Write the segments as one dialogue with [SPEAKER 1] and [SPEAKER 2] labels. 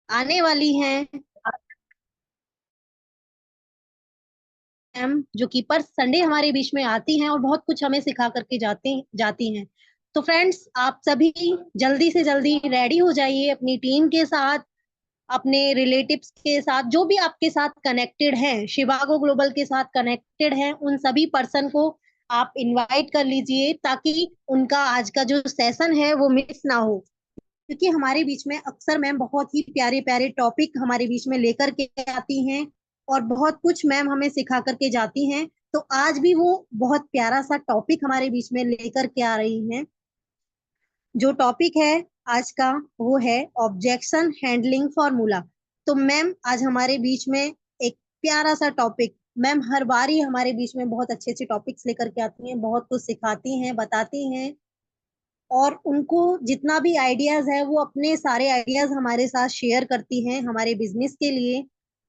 [SPEAKER 1] आने वाली हैं मैम, जो कि पर संडे हमारे बीच में आती हैं और बहुत कुछ हमें सिखा करके जाती हैं। तो फ्रेंड्स, आप सभी जल्दी से जल्दी रेडी हो जाइए अपनी टीम के साथ, अपने रिलेटिव्स के साथ, जो भी आपके साथ कनेक्टेड हैं, शिवागो ग्लोबल के साथ कनेक्टेड हैं, उन सभी पर्सन को आप इनवाइट कर लीजिए ताकि उनका आज का जो सेशन है वो मिस ना हो। क्योंकि हमारे बीच में अक्सर मैम बहुत ही प्यारे प्यारे टॉपिक हमारे बीच में लेकर के आती हैं और बहुत कुछ मैम हमें सिखा करके जाती हैं। तो आज भी वो बहुत प्यारा सा टॉपिक हमारे बीच में लेकर के आ रही हैं। जो टॉपिक है आज का, वो है ऑब्जेक्शन हैंडलिंग फॉर्मूला। तो मैम आज हमारे बीच में एक प्यारा सा टॉपिक, मैम हर बार ही हमारे बीच में बहुत अच्छे अच्छे टॉपिक्स लेकर के आती हैं, बहुत कुछ सिखाती हैं, बताती हैं, और उनको जितना भी आइडियाज है वो अपने सारे आइडियाज हमारे साथ शेयर करती हैं हमारे बिजनेस के लिए।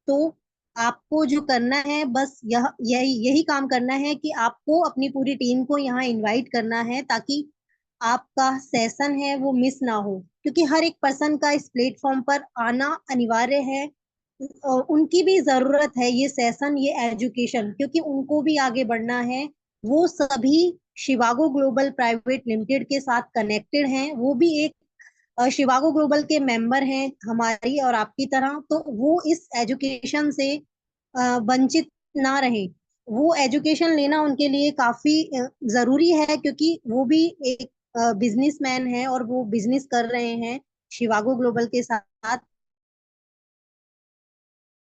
[SPEAKER 1] तो आपको जो करना है बस यही यही काम करना है कि आपको अपनी पूरी टीम को यहाँ इनवाइट करना है ताकि आपका सेशन है वो मिस ना हो, क्योंकि हर एक पर्सन का इस प्लेटफॉर्म पर आना अनिवार्य है। उनकी भी जरूरत है ये सेशन, ये एजुकेशन, क्योंकि उनको भी आगे बढ़ना है। वो सभी शिवागो ग्लोबल प्राइवेट लिमिटेड के साथ कनेक्टेड हैं, वो भी एक शिवागो ग्लोबल के मेंबर हैं हमारी और आपकी तरह। तो वो इस एजुकेशन से वंचित ना रहे। वो एजुकेशन लेना उनके लिए काफी जरूरी है, क्योंकि वो भी एक बिजनेसमैन है और वो बिजनेस कर रहे हैं शिवागो ग्लोबल के साथ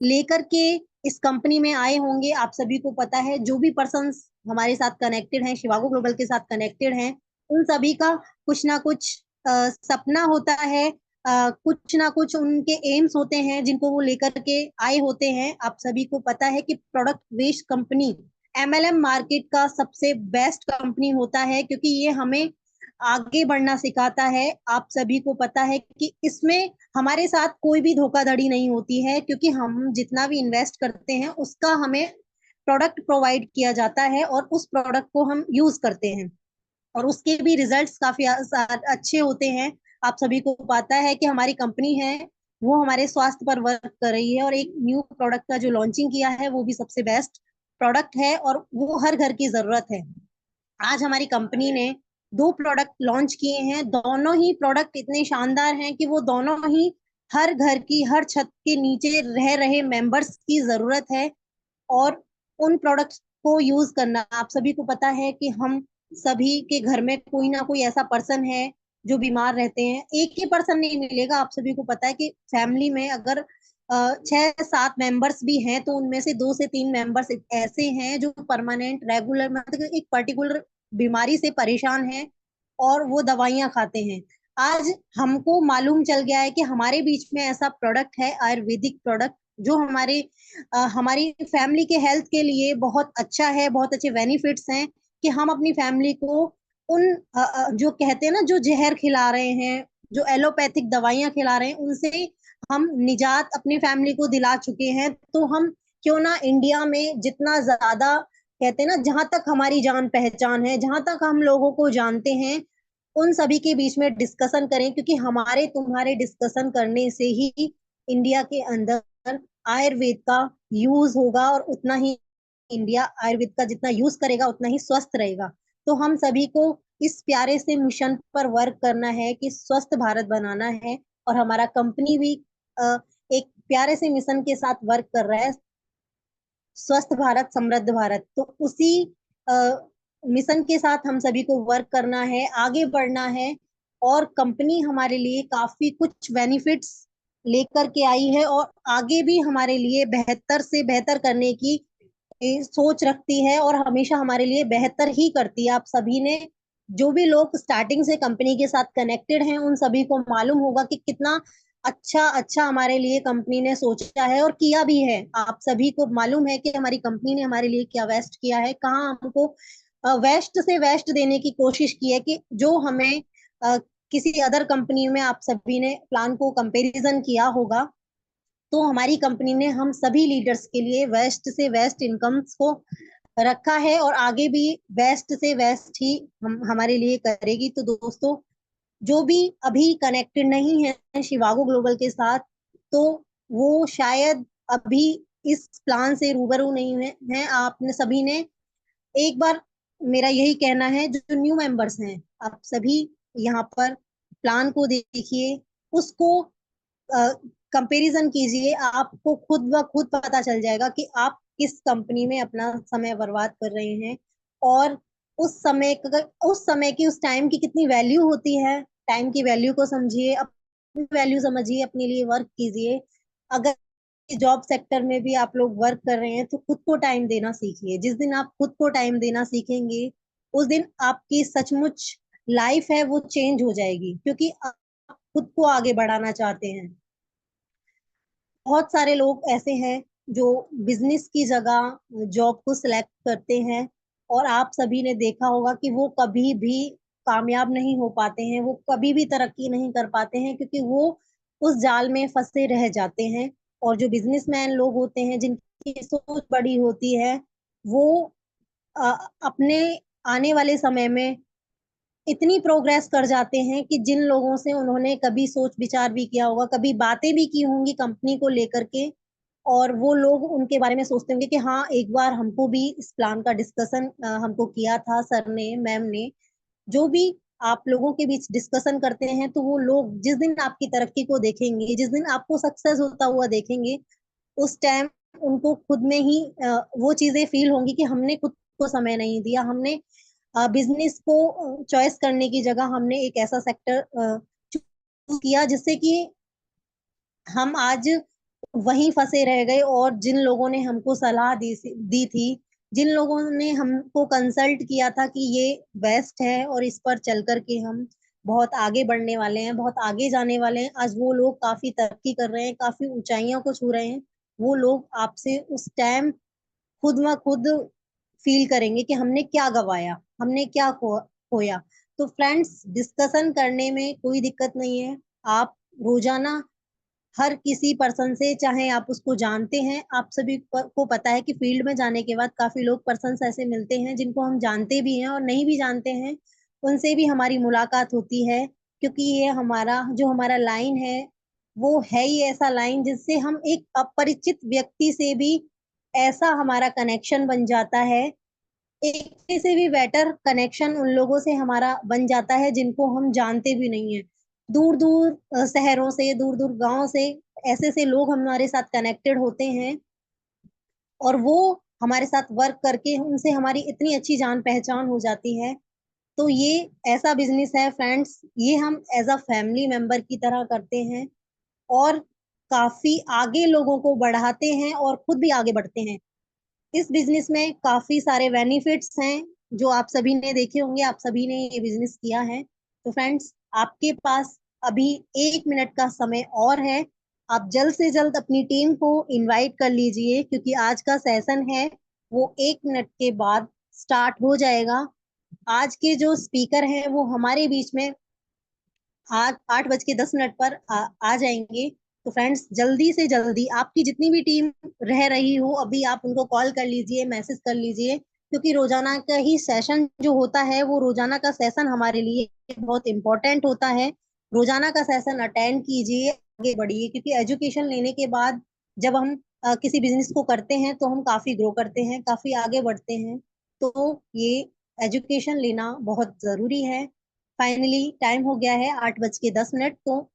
[SPEAKER 1] लेकर के। इस कंपनी में आए होंगे, आप सभी को पता है, जो भी पर्सन्स हमारे साथ कनेक्टेड हैं, शिवागो ग्लोबल के साथ कनेक्टेड हैं, उन सभी का कुछ ना कुछ सपना होता है, कुछ ना कुछ उनके एम्स होते हैं जिनको वो लेकर के आए होते हैं। आप सभी को पता है कि product based company MLM market का सबसे बेस्ट कंपनी होता है, क्योंकि ये हमें आगे बढ़ना सिखाता है। आप सभी को पता है कि इसमें हमारे साथ कोई भी धोखाधड़ी नहीं होती है, क्योंकि हम जितना भी इन्वेस्ट करते हैं उसका हमें प्रोडक्ट प्रोवाइड किया जाता है और उस प्रोडक्ट को हम यूज करते हैं और उसके भी रिजल्ट्स काफी अच्छे होते हैं। आप सभी को पता है कि हमारी कंपनी है वो हमारे स्वास्थ्य पर वर्क कर रही है और एक न्यू प्रोडक्ट का जो लॉन्चिंग किया है वो भी सबसे बेस्ट प्रोडक्ट है और वो हर घर की जरूरत है। आज हमारी कंपनी ने दो प्रोडक्ट लॉन्च किए हैं, दोनों ही प्रोडक्ट इतने शानदार हैं कि वो दोनों ही हर घर की हर छत के नीचे रह रहे मेंबर्स की जरूरत है। और उन प्रोडक्ट्स को यूज करना, आप सभी को पता है कि हम सभी के घर में कोई ना कोई ऐसा पर्सन है जो बीमार रहते हैं। एक ही पर्सन नहीं मिलेगा, आप सभी को पता है कि फैमिली में अगर 6-7 मेंबर्स भी हैं तो उनमें से 2 से 3 मेंबर्स ऐसे हैं जो परमानेंट रेगुलर मतलब एक पर्टिकुलर बीमारी से परेशान हैं और वो दवाइयां खाते हैं। आज हमको मालूम चल गया है कि हमारे बीच में ऐसा प्रोडक्ट है, आयुर्वेदिक प्रोडक्ट, जो हमारी फैमिली के हेल्थ के लिए बहुत अच्छा है, बहुत अच्छे बेनिफिट्स हैं कि हम अपनी फैमिली को उन जो कहते हैं ना, जो जहर खिला रहे हैं, जो एलोपैथिक दवाइयां खिला रहे हैं, उनसे हम निजात अपनी फैमिली को दिला चुके हैं। तो हम क्यों ना इंडिया में जितना ज्यादा कहते हैं ना, जहां तक हमारी जान पहचान है, जहां तक हम लोगों को जानते हैं, उन सभी के बीच में डिस्कशन करें, क्योंकि हमारे तुम्हारे डिस्कशन करने से ही इंडिया के अंदर आयुर्वेद का यूज होगा और उतना ही इंडिया आयुर्वेद का जितना यूज करेगा उतना ही स्वस्थ रहेगा। तो हम सभी को इस प्यारे से मिशन पर वर्क करना है कि स्वस्थ भारत बनाना है और हमारा कंपनी भी एक प्यारे से मिशन के साथ वर्क कर रहा है, स्वस्थ भारत समृद्ध भारत। तो उसी मिशन के साथ हम सभी को वर्क करना है, आगे बढ़ना है। और कंपनी हमारे लिए काफी कुछ बेनिफिट्स लेकर के आई है और आगे भी हमारे लिए बेहतर से बेहतर करने की सोच रखती है और हमेशा हमारे लिए बेहतर ही करती है। आप सभी ने, जो भी लोग स्टार्टिंग से कंपनी के साथ कनेक्टेड हैं, उन सभी को मालूम होगा कि कितना अच्छा अच्छा हमारे लिए कंपनी ने सोचा है और किया भी है। आप सभी को मालूम है कि हमारी कंपनी ने हमारे लिए क्या वेस्ट किया है, कहाँ हमको वेस्ट से वेस्ट देने की कोशिश की है, कि जो हमें किसी अदर कंपनी में आप सभी ने प्लान को कंपैरिजन किया होगा, तो हमारी कंपनी ने हम सभी लीडर्स के लिए वेस्ट से वेस्ट इनकम्स को रखा है और आगे भी वेस्ट से वेस्ट ही हम हमारे लिए करेगी। तो दोस्तों, जो भी अभी कनेक्टेड नहीं है शिवागो ग्लोबल के साथ, तो वो शायद अभी इस प्लान से रूबरू नहीं है। आपने सभी ने एक बार, मेरा यही कहना है, जो न्यू मेंबर्स हैं, आप सभी यहाँ पर प्लान को देखिए, उसको कंपैरिजन कीजिए, आपको खुद ब खुद पता चल जाएगा कि आप किस कंपनी में अपना समय बर्बाद कर रहे हैं, और उस समय की, उस टाइम की कितनी वैल्यू होती है। टाइम की वैल्यू को समझिए, अपनी वैल्यू समझिए, अपने लिए वर्क कीजिए। अगर जॉब सेक्टर में भी आप लोग वर्क कर रहे हैं तो खुद को टाइम देना सीखिए। जिस दिन आप खुद को टाइम देना सीखेंगे, उस दिन आपकी सचमुच लाइफ है वो चेंज हो जाएगी, क्योंकि आप खुद को आगे बढ़ाना चाहते हैं। बहुत सारे लोग ऐसे हैं जो बिजनेस की जगह जॉब को सिलेक्ट करते हैं, और आप सभी ने देखा होगा कि वो कभी भी कामयाब नहीं हो पाते हैं, वो कभी भी तरक्की नहीं कर पाते हैं, क्योंकि वो उस जाल में फंसे रह जाते हैं। और जो बिजनेसमैन लोग होते हैं, जिनकी सोच बड़ी होती है, वो अपने आने वाले समय में इतनी प्रोग्रेस कर जाते हैं कि जिन लोगों से उन्होंने कभी सोच विचार भी किया होगा, कभी बातें भी की होंगी कंपनी को लेकर के, और वो लोग उनके बारे में सोचते होंगे कि हाँ, एक बार हमको भी इस प्लान का डिस्कशन हमको किया था सर ने, मैम ने। जो भी आप लोगों के बीच डिस्कशन करते हैं, तो वो लोग जिस दिन आपकी तरक्की को देखेंगे, जिस दिन आपको सक्सेस होता हुआ देखेंगे, उस टाइम उनको खुद में ही वो चीजें फील होंगी कि हमने खुद को समय नहीं दिया, हमने बिजनेस को चॉइस करने की जगह हमने एक ऐसा सेक्टर चूज किया जिससे कि हम आज वहीं फंसे रह गए। और जिन लोगों ने हमको सलाह दी थी, जिन लोगों ने हमको कंसल्ट किया था कि ये बेस्ट है और इस पर चल करके हम बहुत आगे बढ़ने वाले हैं, बहुत आगे जाने वाले हैं, आज वो लोग काफी तरक्की कर रहे हैं, काफी ऊंचाइयों को छू रहे हैं। वो लोग आपसे उस टाइम खुद ब खुद फील करेंगे कि हमने क्या गवाया, हमने क्या खोया। तो फ्रेंड्स, डिस्कशन करने में कोई दिक्कत नहीं है। आप रोजाना हर किसी पर्सन से, चाहे आप उसको जानते हैं, आप सभी को पता है कि फील्ड में जाने के बाद काफी लोग पर्सन ऐसे मिलते हैं जिनको हम जानते भी हैं और नहीं भी जानते हैं, उनसे भी हमारी मुलाकात होती है। क्योंकि ये हमारा जो हमारा लाइन है, वो है ही ऐसा लाइन जिससे हम एक अपरिचित व्यक्ति से भी ऐसा हमारा कनेक्शन बन जाता है, एक से भी बेटर कनेक्शन उन लोगों से हमारा बन जाता है जिनको हम जानते भी नहीं है। दूर दूर शहरों से, दूर दूर गांव से ऐसे से लोग हमारे साथ कनेक्टेड होते हैं, और वो हमारे साथ वर्क करके उनसे हमारी इतनी अच्छी जान पहचान हो जाती है। तो ये ऐसा बिजनेस है फ्रेंड्स, ये हम एज अ फैमिली मेंबर की तरह करते हैं, और काफी आगे लोगों को बढ़ाते हैं और खुद भी आगे बढ़ते हैं। इस बिजनेस में काफी सारे बेनिफिट्स हैं जो आप सभी ने देखे होंगे, आप सभी ने ये बिजनेस किया है। तो फ्रेंड्स, आपके पास अभी 1 मिनट का समय और है। आप जल्द से जल्द अपनी टीम को इनवाइट कर लीजिए, क्योंकि आज का सेशन है वो 1 मिनट के बाद स्टार्ट हो जाएगा। आज के जो स्पीकर हैं वो हमारे बीच में आज 8:10 पर आ जाएंगे। तो फ्रेंड्स, जल्दी से जल्दी आपकी जितनी भी टीम रह रही हो, अभी आप उनको कॉल कर लीजिए, मैसेज कर लीजिए, क्योंकि रोजाना का ही सेशन जो होता है, वो रोजाना का सेशन हमारे लिए बहुत इंपॉर्टेंट होता है। रोजाना का सेशन अटेंड कीजिए, आगे बढ़िए, क्योंकि एजुकेशन लेने के बाद जब हम किसी बिजनेस को करते हैं तो हम काफी ग्रो करते हैं, काफी आगे बढ़ते हैं। तो ये एजुकेशन लेना बहुत जरूरी है। फाइनली टाइम हो गया है 8:10। तो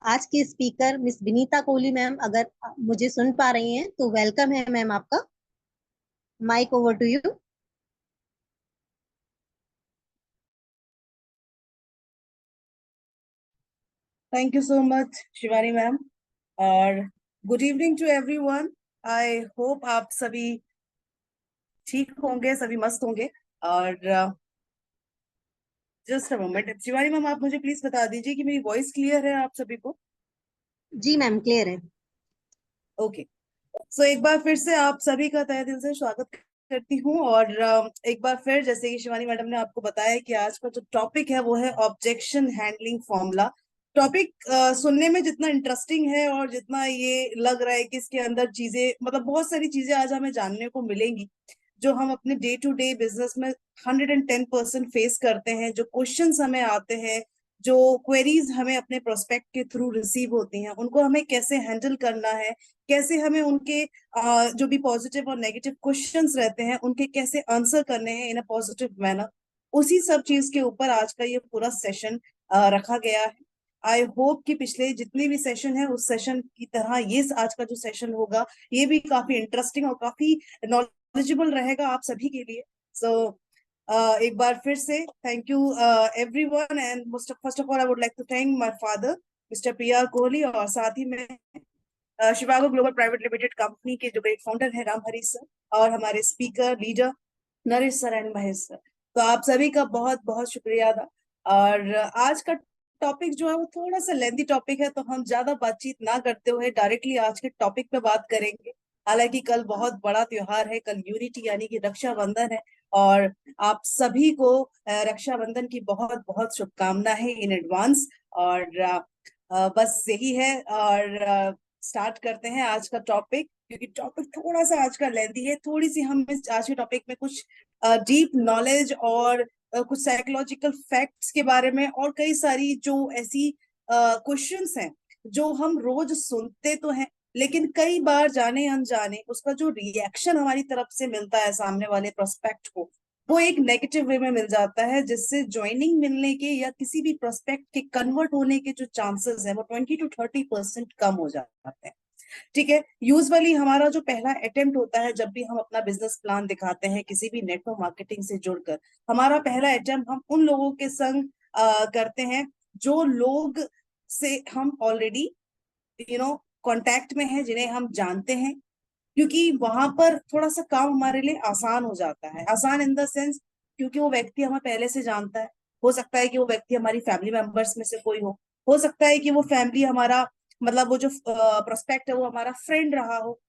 [SPEAKER 1] आज की speaker miss Vinita Kohli ma'am, अगर मुझे सुन पा रही हैं तो वेलकम है मैम आपका। Mike over to you.
[SPEAKER 2] Thank you so much Shivani ma'am, और good evening to everyone. I hope आप सभी ठीक होंगे, सभी मस्त होंगे। और just a moment, Shivani ma'am आप मुझे प्लीज बता दीजिए कि मेरी वॉइस क्लियर है आप सभी को?
[SPEAKER 1] जी मैम, क्लियर है।
[SPEAKER 2] ओके। सो एक बार फिर से आप सभी का तहे दिल से स्वागत करती हूँ। और एक बार फिर, जैसे कि शिवानी मैडम ने आपको बताया कि आज का जो टॉपिक है वो है ऑब्जेक्शन हैंडलिंग फॉर्मूला। टॉपिक सुनने में जितना इंटरेस्टिंग है और जितना ये लग रहा है कि इसके अंदर चीजें, मतलब बहुत सारी चीजें आज हमें जानने को मिलेंगी जो हम अपने डे टू डे बिजनेस में 110% फेस करते हैं। जो क्वेश्चंस हमें आते हैं, जो क्वेरीज हमें अपने प्रोस्पेक्ट के थ्रू रिसीव होती हैं उनको हमें कैसे हैंडल करना है, कैसे हमें उनके जो भी पॉजिटिव और नेगेटिव क्वेश्चंस रहते हैं उनके कैसे आंसर करने हैं इन अ पॉजिटिव मैनर, उसी सब चीज के ऊपर आज का ये पूरा सेशन रखा गया है। आई होप कि पिछले जितने भी सेशन है उस सेशन की तरह ये आज का जो सेशन होगा ये भी काफी इंटरेस्टिंग और काफी नॉलेजेबल रहेगा आप सभी के लिए। सो एक बार फिर से thank you everyone, and first of all I would like to thank my father mister PR Kohli, और साथ ही में Shivago global private limited company के जो ग्रेट फाउंडर है राम हरीश सर, और हमारे speaker leader Naresh sir and Mahesh sir. तो आप सभी का बहुत बहुत शुक्रिया अदा। और आज का टॉपिक जो है वो थोड़ा सा लेंथी टॉपिक है, तो हम ज्यादा बातचीत ना करते हुए डायरेक्टली आज के टॉपिक पे बात करेंगे। हालांकि कल बहुत बड़ा त्योहार है, कल यूनिटी यानी कि रक्षाबंधन है, और आप सभी को रक्षाबंधन की बहुत बहुत शुभकामना है इन एडवांस। और बस यही है, और स्टार्ट करते हैं आज का टॉपिक, क्योंकि टॉपिक थोड़ा सा आज का लेंथी है। थोड़ी सी हम इस आज के टॉपिक में कुछ डीप नॉलेज और कुछ साइकोलॉजिकल फैक्ट्स के बारे में, और कई सारी जो ऐसी क्वेश्चंस हैं जो हम रोज सुनते तो हैं, लेकिन कई बार जाने अनजाने उसका जो रिएक्शन हमारी तरफ से मिलता है सामने वाले प्रोस्पेक्ट को, वो एक नेगेटिव वे में मिल जाता है, जिससे ज्वाइनिंग मिलने के या किसी भी प्रोस्पेक्ट के कन्वर्ट होने के जो चांसेस है वो 20 to 30% कम हो जाते हैं। ठीक है, यूजुअली हमारा जो पहला अटेम्प्ट होता है जब भी हम अपना बिजनेस प्लान दिखाते हैं किसी भी नेटवर्क मार्केटिंग से जुड़कर, हमारा पहला अटेम्प्ट हम उन लोगों के संग करते हैं जो लोग से हम ऑलरेडी कांटेक्ट में हैं, जिन्हें हम जानते हैं, क्योंकि वहां पर थोड़ा सा काम हमारे लिए आसान हो जाता है। आसान इन द सेंस क्योंकि वो व्यक्ति हमें पहले से जानता है। हो सकता है कि वो व्यक्ति हमारी फैमिली मेंबर्स में से कोई हो सकता है कि वो फैमिली हमारा मतलब वो जो प्रोस्पेक्ट है वो हमारा फ्रेंड रहा हो,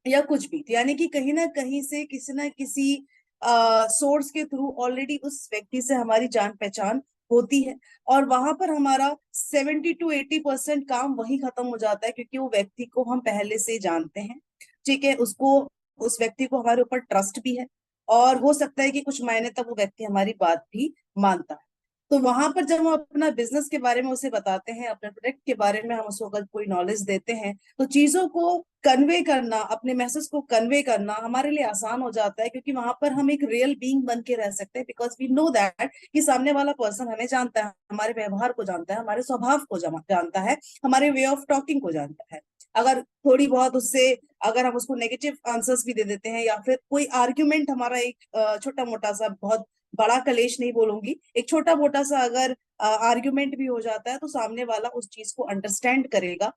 [SPEAKER 2] या कुछ भी। यानी कि कहीं ना कहीं से किसी ना किसी सोर्स के थ्रू ऑलरेडी उस व्यक्ति से हमारी जान पहचान होती है, और वहां पर हमारा 70 to 80% काम वही खत्म हो जाता है, क्योंकि वो व्यक्ति को हम पहले से जानते हैं। ठीक है, उसको उस व्यक्ति को हमारे ऊपर ट्रस्ट भी है, और हो सकता है कि कुछ मायने तक वो व्यक्ति हमारी बात भी मानता है। तो वहां पर जब हम अपना बिजनेस के बारे में उसे बताते हैं, अपने प्रोडक्ट के बारे में हम उसको अगर कोई नॉलेज देते हैं, तो चीजों को कन्वे करना, अपने मैसेज को कन्वे करना हमारे लिए आसान हो जाता है, क्योंकि वहां पर हम एक रियल बीइंग बन के रह सकते हैं, बिकॉज वी नो दैट कि सामने वाला पर्सन हमें जानता है, हमारे व्यवहार को जानता है, हमारे स्वभाव को जानता है, हमारे वे ऑफ टॉकिंग को जानता है। अगर थोड़ी बहुत उससे अगर हम उसको नेगेटिव आंसर्स भी दे देते हैं, या फिर कोई आर्ग्यूमेंट हमारा एक छोटा मोटा सा, बहुत बड़ा कलेश नहीं बोलूंगी, एक छोटा मोटा सा अगर आर्ग्यूमेंट भी हो जाता है, तो सामने वाला उस चीज को अंडरस्टैंड करेगा,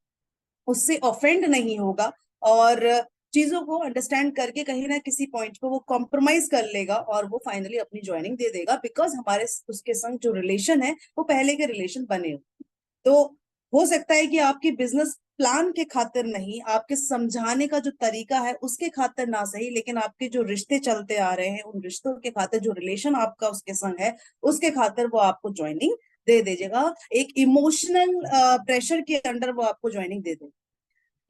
[SPEAKER 2] उससे ऑफेंड नहीं होगा, और चीजों को अंडरस्टैंड करके कहीं ना किसी पॉइंट पे वो कॉम्प्रोमाइज कर लेगा, और वो फाइनली अपनी ज्वाइनिंग दे देगा, बिकॉज हमारे उसके संग जो रिलेशन है वो पहले के रिलेशन बने हुए। तो हो सकता है कि आपकी बिजनेस प्लान के खातिर नहीं, आपके समझाने का जो तरीका है उसके खातिर ना सही, लेकिन आपके जो रिश्ते चलते आ रहे हैं उन रिश्तों के खातिर, जो रिलेशन आपका उसके संग है उसके खातिर वो आपको ज्वाइनिंग दे दीजिएगा। एक इमोशनल प्रेशर के अंडर वो आपको ज्वाइनिंग दे देगा।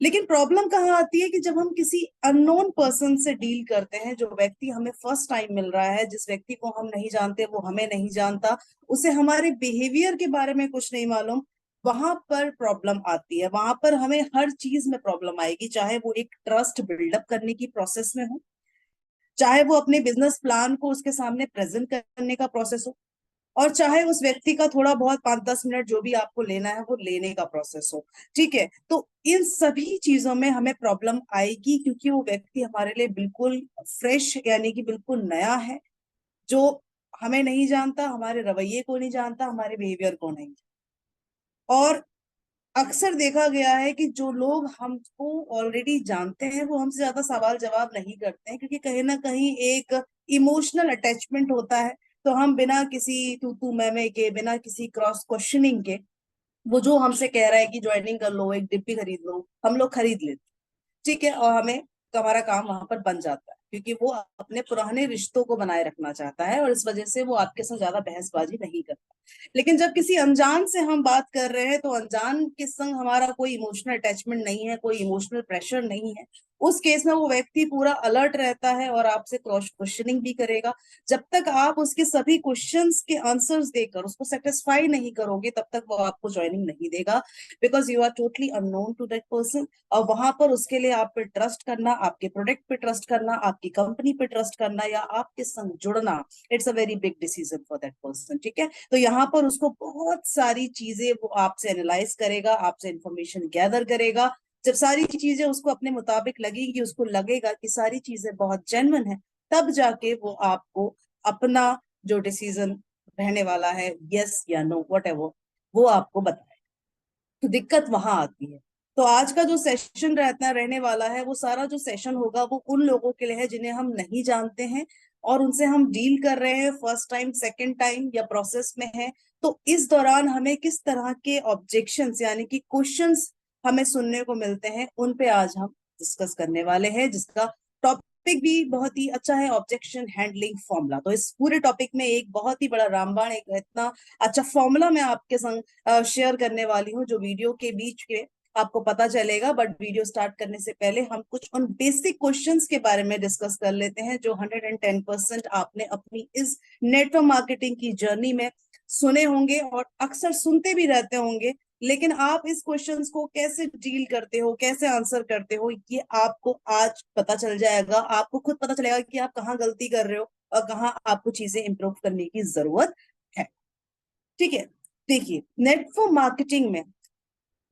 [SPEAKER 2] लेकिन प्रॉब्लम कहाँ आती है कि जब हम किसी अननोन पर्सन से डील करते हैं, जो व्यक्ति हमें फर्स्ट टाइम मिल रहा है, जिस व्यक्ति को हम नहीं जानते, वो हमें नहीं जानता, उसे हमारे बिहेवियर के बारे में कुछ नहीं मालूम, वहां पर प्रॉब्लम आती है। वहां पर हमें हर चीज में प्रॉब्लम आएगी, चाहे वो एक ट्रस्ट बिल्डअप करने की प्रोसेस में हो, चाहे वो अपने बिजनेस प्लान को उसके सामने प्रेजेंट करने का प्रोसेस हो, और चाहे उस व्यक्ति का थोड़ा बहुत 5-10 मिनट जो भी आपको लेना है वो लेने का प्रोसेस हो। ठीक है, तो इन सभी चीजों में हमें प्रॉब्लम आएगी, क्योंकि वो व्यक्ति हमारे लिए बिल्कुल फ्रेश यानी कि बिल्कुल नया है, जो हमें नहीं जानता, हमारे रवैये को नहीं जानता, हमारे बिहेवियर को नहीं। और अक्सर देखा गया है कि जो लोग हमको ऑलरेडी जानते हैं वो हमसे ज्यादा सवाल जवाब नहीं करते हैं, क्योंकि कहीं ना कहीं एक इमोशनल अटैचमेंट होता है। तो हम बिना किसी तू तू मैं के, बिना किसी क्रॉस क्वेश्चनिंग के, वो जो हमसे कह रहा है कि ज्वाइनिंग कर लो, एक डिब्बी खरीद लो, हम लोग खरीद लेते। ठीक है, और हमें हमारा काम वहां पर बन जाता है। क्योंकि वो अपने पुराने रिश्तों को बनाए रखना चाहता है और इस वजह से वो आपके साथ ज्यादा बहसबाजी नहीं करता। लेकिन जब किसी अनजान से हम बात कर रहे हैं तो अनजान के संग हमारा कोई इमोशनल अटैचमेंट नहीं है, कोई इमोशनल प्रेशर नहीं है। उस केस में वो व्यक्ति पूरा अलर्ट रहता है और आपसे क्रॉस क्वेश्चनिंग भी करेगा। जब तक आप उसके सभी क्वेश्चंस के आंसर्स देकर उसको सेटिस्फाई नहीं करोगे तब तक वो आपको ज्वाइनिंग नहीं देगा, because you are totally unknown to that person. और वहां पर उसके लिए आप पे ट्रस्ट करना, आपके प्रोडक्ट पे ट्रस्ट करना, आपकी कंपनी पे ट्रस्ट करना या आपके संग जुड़ना, it's a very big decision for that person. ठीक है, तो यहाँ पर उसको बहुत सारी चीजें वो आपसे एनालाइज करेगा, आपसे इंफॉर्मेशन गैदर करेगा। जब सारी चीजें उसको अपने मुताबिक लगेंगी, उसको लगेगा कि सारी चीजें बहुत जेन्युइन है, तब जाके वो आपको अपना जो डिसीजन रहने वाला है, यस या नो व्हाटएवर, वो आपको बताए। तो दिक्कत वहां आती है। तो आज का जो सेशन रहने वाला है, वो सारा जो सेशन होगा वो उन लोगों के लिए है जिन्हें हम नहीं जानते हैं और उनसे हम डील कर रहे हैं फर्स्ट टाइम, सेकेंड टाइम या प्रोसेस में है। तो इस दौरान हमें किस तरह के ऑब्जेक्शंस यानी कि क्वेश्चंस हमें सुनने को मिलते हैं, उन पे आज हम डिस्कस करने वाले हैं, जिसका टॉपिक भी बहुत ही अच्छा है, ऑब्जेक्शन हैंडलिंग फॉर्मूला। तो इस पूरे टॉपिक में एक बहुत ही बड़ा रामबाण, एक इतना अच्छा फॉर्मूला मैं आपके संग शेयर करने वाली हूँ जो वीडियो के बीच के आपको पता चलेगा। बट वीडियो स्टार्ट करने से पहले हम कुछ उन बेसिक क्वेश्चंस के बारे में डिस्कस कर लेते हैं जो 110% आपने अपनी इस नेटवर्क मार्केटिंग की जर्नी में सुने होंगे और अक्सर सुनते भी रहते होंगे। लेकिन आप इस क्वेश्चंस को कैसे डील करते हो, कैसे आंसर करते हो, ये आपको आज पता चल जाएगा। आपको खुद पता चलेगा कि आप कहाँ गलती कर रहे हो और कहाँ आपको चीजें इंप्रूव करने की जरूरत है। ठीक है, देखिए, नेटवर्क मार्केटिंग में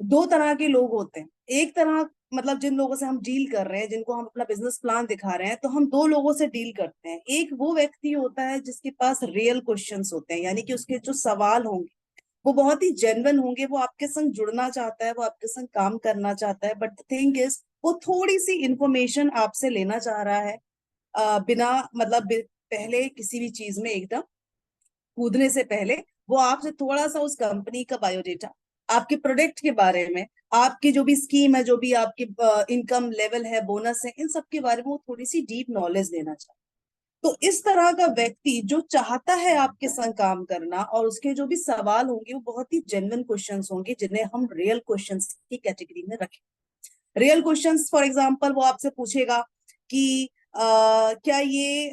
[SPEAKER 2] दो तरह के लोग होते हैं। एक तरह मतलब जिन लोगों से हम डील कर रहे हैं, जिनको हम अपना बिजनेस प्लान दिखा रहे हैं, तो हम दो लोगों से डील करते हैं। एक वो व्यक्ति होता है जिसके पास रियल क्वेश्चंस होते हैं, यानी कि उसके जो सवाल होंगे वो बहुत ही जेन्युइन होंगे, वो आपके संग जुड़ना चाहता है, वो आपके संग काम करना चाहता है। बट द थिंग इज, वो थोड़ी सी इंफॉर्मेशन आपसे लेना चाह रहा है, बिना मतलब पहले किसी भी चीज में एकदम कूदने से पहले वो आपसे थोड़ा सा उस कंपनी का बायोडेटा, आपके प्रोडक्ट के बारे में, आपकी जो भी स्कीम है, जो भी आपकी इनकम लेवल है, बोनस है, इन सब के बारे में वो थोड़ी सी डीप नॉलेज लेना चाहता है। तो इस तरह का व्यक्ति जो चाहता है आपके संग काम करना और उसके जो भी सवाल होंगे वो बहुत ही जेन्युइन क्वेश्चंस होंगे, जिन्हें हम रियल क्वेश्चंस की कैटेगरी में रखें। रियल क्वेश्चंस फॉर एग्जांपल वो आपसे पूछेगा कि क्या ये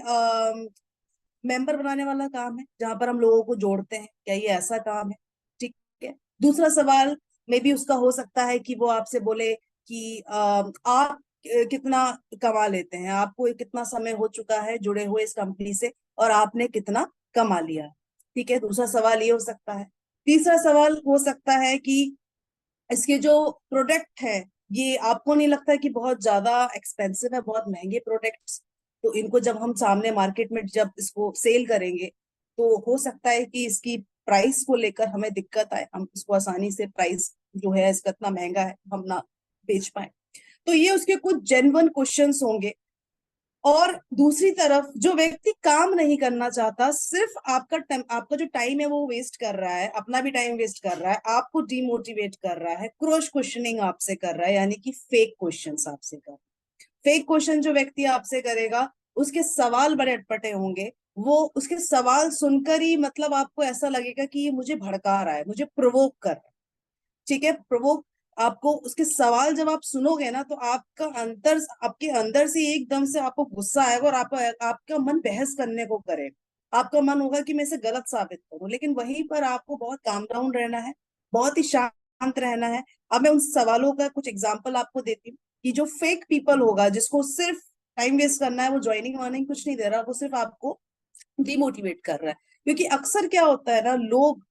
[SPEAKER 2] मेंबर बनाने वाला काम है जहां पर हम लोगों को जोड़ते हैं, क्या ये ऐसा काम है? ठीक है। दूसरा सवाल में भी उसका हो सकता है कि वो आपसे बोले कि आप कितना कमा लेते हैं, आपको कितना समय हो चुका है जुड़े हुए इस कंपनी से और आपने कितना कमा लिया। ठीक है, दूसरा सवाल ये हो सकता है। तीसरा सवाल हो सकता है कि इसके जो प्रोडक्ट है, ये आपको नहीं लगता कि बहुत ज्यादा एक्सपेंसिव है, बहुत महंगे प्रोडक्ट्स, तो इनको जब हम सामने मार्केट में जब इसको सेल करेंगे तो हो सकता है कि इसकी प्राइस को लेकर हमें दिक्कत आए, हम इसको आसानी से प्राइस जो है इसका इतना महंगा है हम ना बेच पाए। तो ये उसके कुछ जेन्युइन क्वेश्चंस होंगे। और दूसरी तरफ जो व्यक्ति काम नहीं करना चाहता, सिर्फ आपका जो टाइम है वो वेस्ट कर रहा है, अपना भी टाइम वेस्ट कर रहा है, आपको डिमोटिवेट कर रहा है, क्रॉस क्वेश्चनिंग आपसे कर रहा है, यानी कि फेक क्वेश्चंस आपसे कर। फेक क्वेश्चन जो व्यक्ति आपसे करेगा उसके सवाल बड़े अटपटे होंगे। वो उसके सवाल सुनकर ही मतलब आपको ऐसा लगेगा कि ये मुझे भड़का रहा है, मुझे प्रोवोक कर रहा है। ठीक है, प्रोवोक, आपको उसके सवाल जब आप सुनोगे ना तो आपके अंदर से एकदम से आपको गुस्सा आएगा और आपका मन बहस करने को करेगा। आपका मन होगा कि मैं इसे गलत साबित करूं, लेकिन वहीं पर आपको बहुत काम डाउन रहना है, बहुत ही शांत रहना है। अब मैं उन सवालों का कुछ एग्जाम्पल आपको देती हूँ कि जो फेक पीपल होगा, जिसको सिर्फ टाइम वेस्ट करना है, वो ज्वाइनिंग वार्निंग कुछ नहीं दे रहा, वो सिर्फ आपको डिमोटिवेट कर रहा है। क्योंकि अक्सर क्या होता है ना, लोग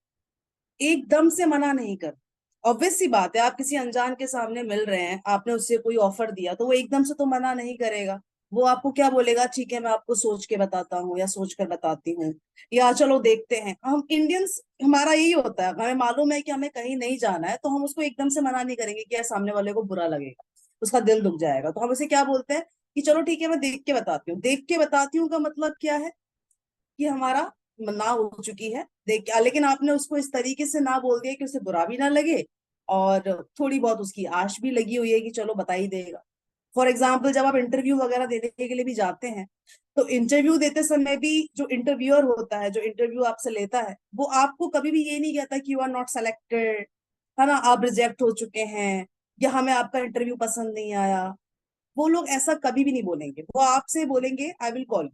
[SPEAKER 2] एकदम से मना नहीं करते। ऑब्वियस सी बात है, आप किसी अनजान के सामने मिल रहे हैं, आपने उससे कोई ऑफर दिया तो वो एकदम से तो मना नहीं करेगा। वो आपको क्या बोलेगा, ठीक है मैं आपको सोच के बताता हूँ या सोच कर बताती हूँ, या चलो देखते हैं। हम इंडियंस, हमारा यही होता है, हमें मालूम है कि हमें कहीं नहीं जाना है तो हम उसको एकदम से मना नहीं करेंगे कि यार सामने वाले को बुरा लगेगा, उसका दिल दुख जाएगा। तो हम उसे क्या बोलते हैं कि चलो ठीक है मैं देख के बताती हूँ। देख के बताती हूँ का मतलब क्या है कि हमारा ना हो चुकी है देख के, लेकिन आपने उसको इस तरीके से ना बोल दिया कि उसे बुरा भी ना लगे और थोड़ी बहुत उसकी आश भी लगी हुई है कि चलो बता ही देगा। फॉर एग्जाम्पल जब आप इंटरव्यू वगैरह देने के लिए भी जाते हैं, तो इंटरव्यू देते समय भी जो इंटरव्यूअर होता है, जो इंटरव्यू आपसे लेता है, वो आपको कभी भी ये नहीं कहता कि यू आर नॉट सेलेक्टेड, है ना, आप रिजेक्ट हो चुके हैं, या हमें आपका इंटरव्यू पसंद नहीं आया। वो लोग ऐसा कभी भी नहीं बोलेंगे। वो आपसे बोलेंगे आई विल कॉल,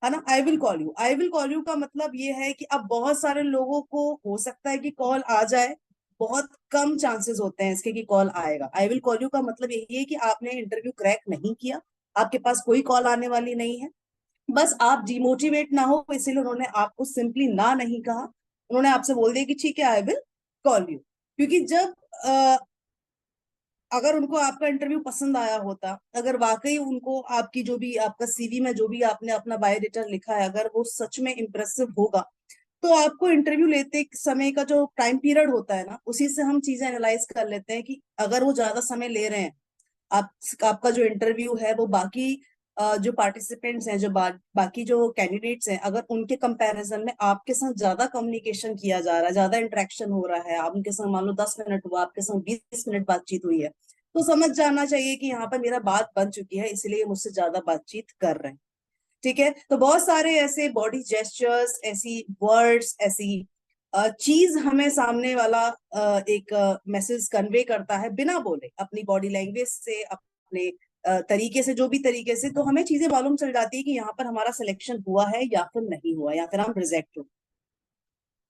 [SPEAKER 2] है ना, I will call you. I will call you का मतलब ये है कि अब बहुत सारे लोगों को हो सकता है कि कॉल आ जाए, बहुत कम चांसेस होते हैं इसके कि कॉल आएगा। आई विल कॉल यू का मतलब यही है कि आपने इंटरव्यू क्रैक नहीं किया, आपके पास कोई कॉल आने वाली नहीं है, बस आप डिमोटिवेट ना हो, इसीलिए उन्होंने आपको सिंपली ना नहीं कहा, उन्होंने आपसे बोल दिया कि ठीक है आई विल कॉल यू। क्योंकि जब अगर उनको आपका इंटरव्यू पसंद आया होता, अगर वाकई उनको आपकी जो भी आपका सीवी में जो भी आपने अपना बायोडेटा लिखा है, अगर वो सच में इम्प्रेसिव होगा, तो आपको इंटरव्यू लेते समय का जो टाइम पीरियड होता है ना, उसी से हम चीजें एनालाइज कर लेते हैं कि अगर वो ज्यादा समय ले रहे हैं, आप आपका जो इंटरव्यू है वो बाकी जो पार्टिसिपेंट्स हैं, जो बाकी जो कैंडिडेट्स हैं, अगर उनके कंपैरिजन में आपके साथ ज्यादा कम्युनिकेशन किया जा रहा है, ज्यादा इंटरेक्शन हो रहा है, आप उनके साथ मान लो 10 मिनट हुआ, आपके साथ 20 मिनट बातचीत हुई है, तो समझ जाना चाहिए कि यहाँ पर मेरा बात बन चुकी है, इसलिए मुझसे ज्यादा बातचीत कर रहे हैं। ठीक है, तो बहुत सारे ऐसे बॉडी जेस्चर्स, ऐसी वर्ड्स, ऐसी चीज हमें सामने वाला एक मैसेज कन्वे करता है बिना बोले, अपनी बॉडी लैंग्वेज से, अपने तरीके से, जो भी तरीके से, तो हमें चीजें मालूम चल जाती है कि यहाँ पर हमारा सिलेक्शन हुआ है या फिर नहीं हुआ, या फिर हम रिजेक्ट हो।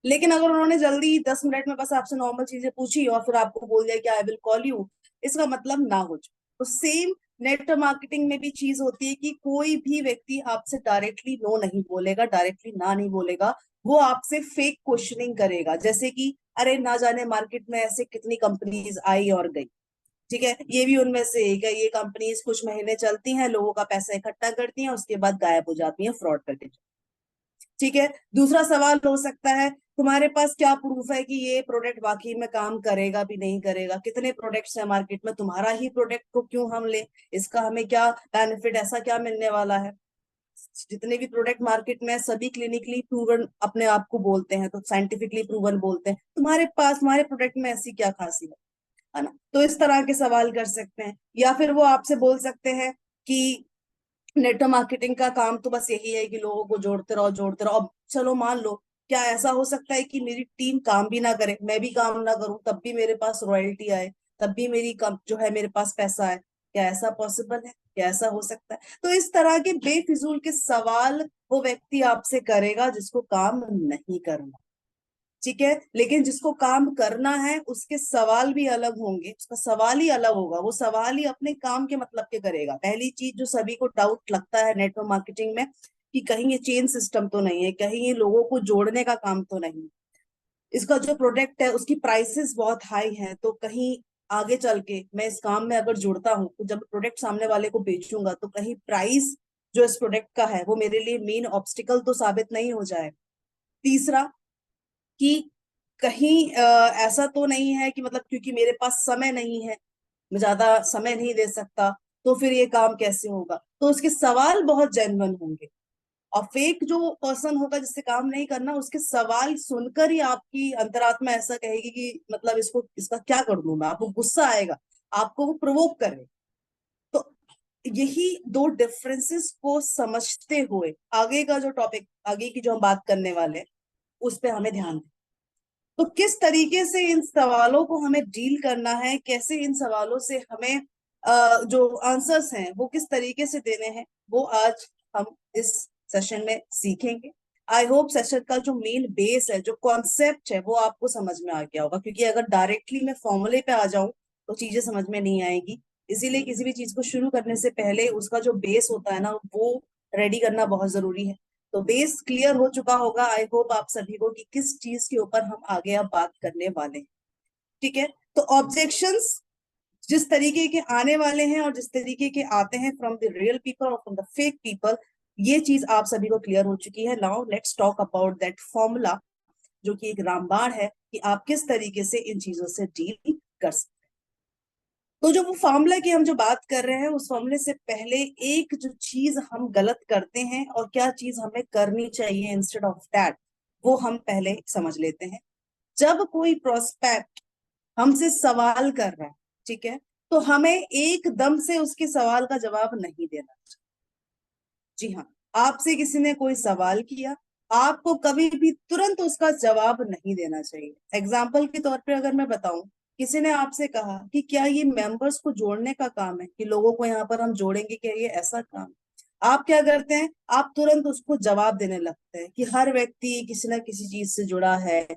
[SPEAKER 2] लेकिन अगर उन्होंने जल्दी 10 मिनट में बस आपसे नॉर्मल चीजें पूछी और फिर आपको बोल दिया कि आई विल कॉल यू, इसका मतलब ना हो जाए। तो सेम नेटवर्क मार्केटिंग में भी चीज होती है कि कोई भी व्यक्ति आपसे डायरेक्टली नो नहीं बोलेगा, डायरेक्टली ना नहीं बोलेगा, वो आपसे फेक क्वेश्चनिंग करेगा, जैसे कि अरे ना जाने मार्केट में ऐसे कितनी कंपनीज आई और गई, ठीक है, ये भी उनमें से एक है, ये कंपनीज कुछ महीने चलती हैं, लोगों का पैसा इकट्ठा करती हैं, उसके बाद गायब हो जाती हैं फ्रॉड करके। ठीक है, दूसरा सवाल हो सकता है तुम्हारे पास क्या प्रूफ है कि ये प्रोडक्ट वाकई में काम करेगा भी नहीं करेगा, कितने प्रोडक्ट्स हैं मार्केट में, तुम्हारा ही प्रोडक्ट को क्यों हम ले, इसका हमें क्या बेनिफिट, ऐसा क्या मिलने वाला है। जितने भी प्रोडक्ट मार्केट में सभी क्लिनिकली प्रूवन अपने आप को बोलते हैं, तो साइंटिफिकली प्रूवन बोलते हैं, तुम्हारे पास तुम्हारे प्रोडक्ट में ऐसी क्या खासियत है ना। तो इस तरह के सवाल कर सकते हैं, या फिर वो आपसे बोल सकते हैं कि नेटवर्क मार्केटिंग का काम तो बस यही है कि लोगों को जोड़ते रहो जोड़ते रहो। अब चलो मान लो, क्या ऐसा हो सकता है कि मेरी टीम काम भी ना करे, मैं भी काम ना करूं, तब भी मेरे पास रॉयल्टी आए, तब भी मेरी कम जो है मेरे पास पैसा आए, क्या ऐसा पॉसिबल है, क्या ऐसा हो सकता है। तो इस तरह के बेफिजूल के सवाल वो व्यक्ति आपसे करेगा जिसको काम नहीं करना। ठीक है, लेकिन जिसको काम करना है उसके सवाल भी अलग होंगे, उसका सवाल ही अलग होगा, वो सवाल ही अपने काम के मतलब के करेगा। पहली चीज जो सभी को डाउट लगता है नेटवर्क मार्केटिंग में, कि कहीं ये चेन सिस्टम तो नहीं है, कहीं ये लोगों को जोड़ने का काम तो नहीं, इसका जो प्रोडक्ट है उसकी प्राइसेस बहुत हाई है, तो कहीं आगे चल के मैं इस काम में अगर जुड़ता हूँ, तो जब प्रोडक्ट सामने वाले को बेचूंगा, तो कहीं प्राइस जो इस प्रोडक्ट का है वो मेरे लिए मेन ऑब्स्टिकल तो साबित नहीं हो जाए। तीसरा, कि कहीं ऐसा तो नहीं है कि मतलब क्योंकि मेरे पास समय नहीं है, मैं ज्यादा समय नहीं दे सकता, तो फिर ये काम कैसे होगा। तो उसके सवाल बहुत जेन्युइन होंगे, और फेक जो पर्सन होगा जिससे काम नहीं करना, उसके सवाल सुनकर ही आपकी अंतरात्मा ऐसा कहेगी कि मतलब इसको इसका क्या कर दूं मैं, आपको गुस्सा आएगा, आपको वो प्रोवोक करे। तो यही दो डिफरेंसेस को समझते हुए आगे का जो टॉपिक, आगे की जो हम बात करने वाले हैं, उस पर हमें ध्यान दें। तो किस तरीके से इन सवालों को हमें डील करना है, कैसे इन सवालों से हमें जो आंसर्स हैं वो किस तरीके से देने हैं, वो आज हम इस सेशन में सीखेंगे। आई होप सेशन का जो मेन बेस है, जो कॉन्सेप्ट है, वो आपको समझ में आ गया होगा, क्योंकि अगर डायरेक्टली मैं फॉर्मूले पे आ जाऊं तो चीजें समझ में नहीं आएगी। इसीलिए किसी भी चीज को शुरू करने से पहले उसका जो बेस होता है ना, वो रेडी करना बहुत जरूरी है। तो बेस क्लियर हो चुका होगा आई होप आप सभी को, कि किस चीज के ऊपर हम आगे अब बात करने वाले हैं। ठीक है, तो ऑब्जेक्शंस जिस तरीके के आने वाले हैं और जिस तरीके के आते हैं फ्रॉम द रियल पीपल और फ्रॉम द फेक पीपल, ये चीज आप सभी को क्लियर हो चुकी है। Now let's talk about that formula, जो कि एक रामबाण है कि आप किस तरीके से इन चीजों से डील कर सकते। तो जो वो फॉर्मूला की हम जो बात कर रहे हैं, उस फॉर्मूले से पहले एक जो चीज हम गलत करते हैं और क्या चीज हमें करनी चाहिए इंस्टेड ऑफ दैट, वो हम पहले समझ लेते हैं। जब कोई प्रोस्पेक्ट हमसे सवाल कर रहा है, ठीक है, तो हमें एकदम से उसके सवाल का जवाब नहीं देना चाहिए। जी हाँ, आपसे किसी ने कोई सवाल किया, आपको कभी भी तुरंत उसका जवाब नहीं देना चाहिए। एग्जाम्पल के तौर पे अगर मैं बताऊं, किसी ने आपसे कहा कि क्या ये मेंबर्स को जोड़ने का काम है, कि लोगों को यहाँ पर हम जोड़ेंगे, क्या ये ऐसा काम है? आप क्या करते हैं, आप तुरंत उसको जवाब देने लगते हैं कि हर व्यक्ति किसी ना किसी चीज से जुड़ा है।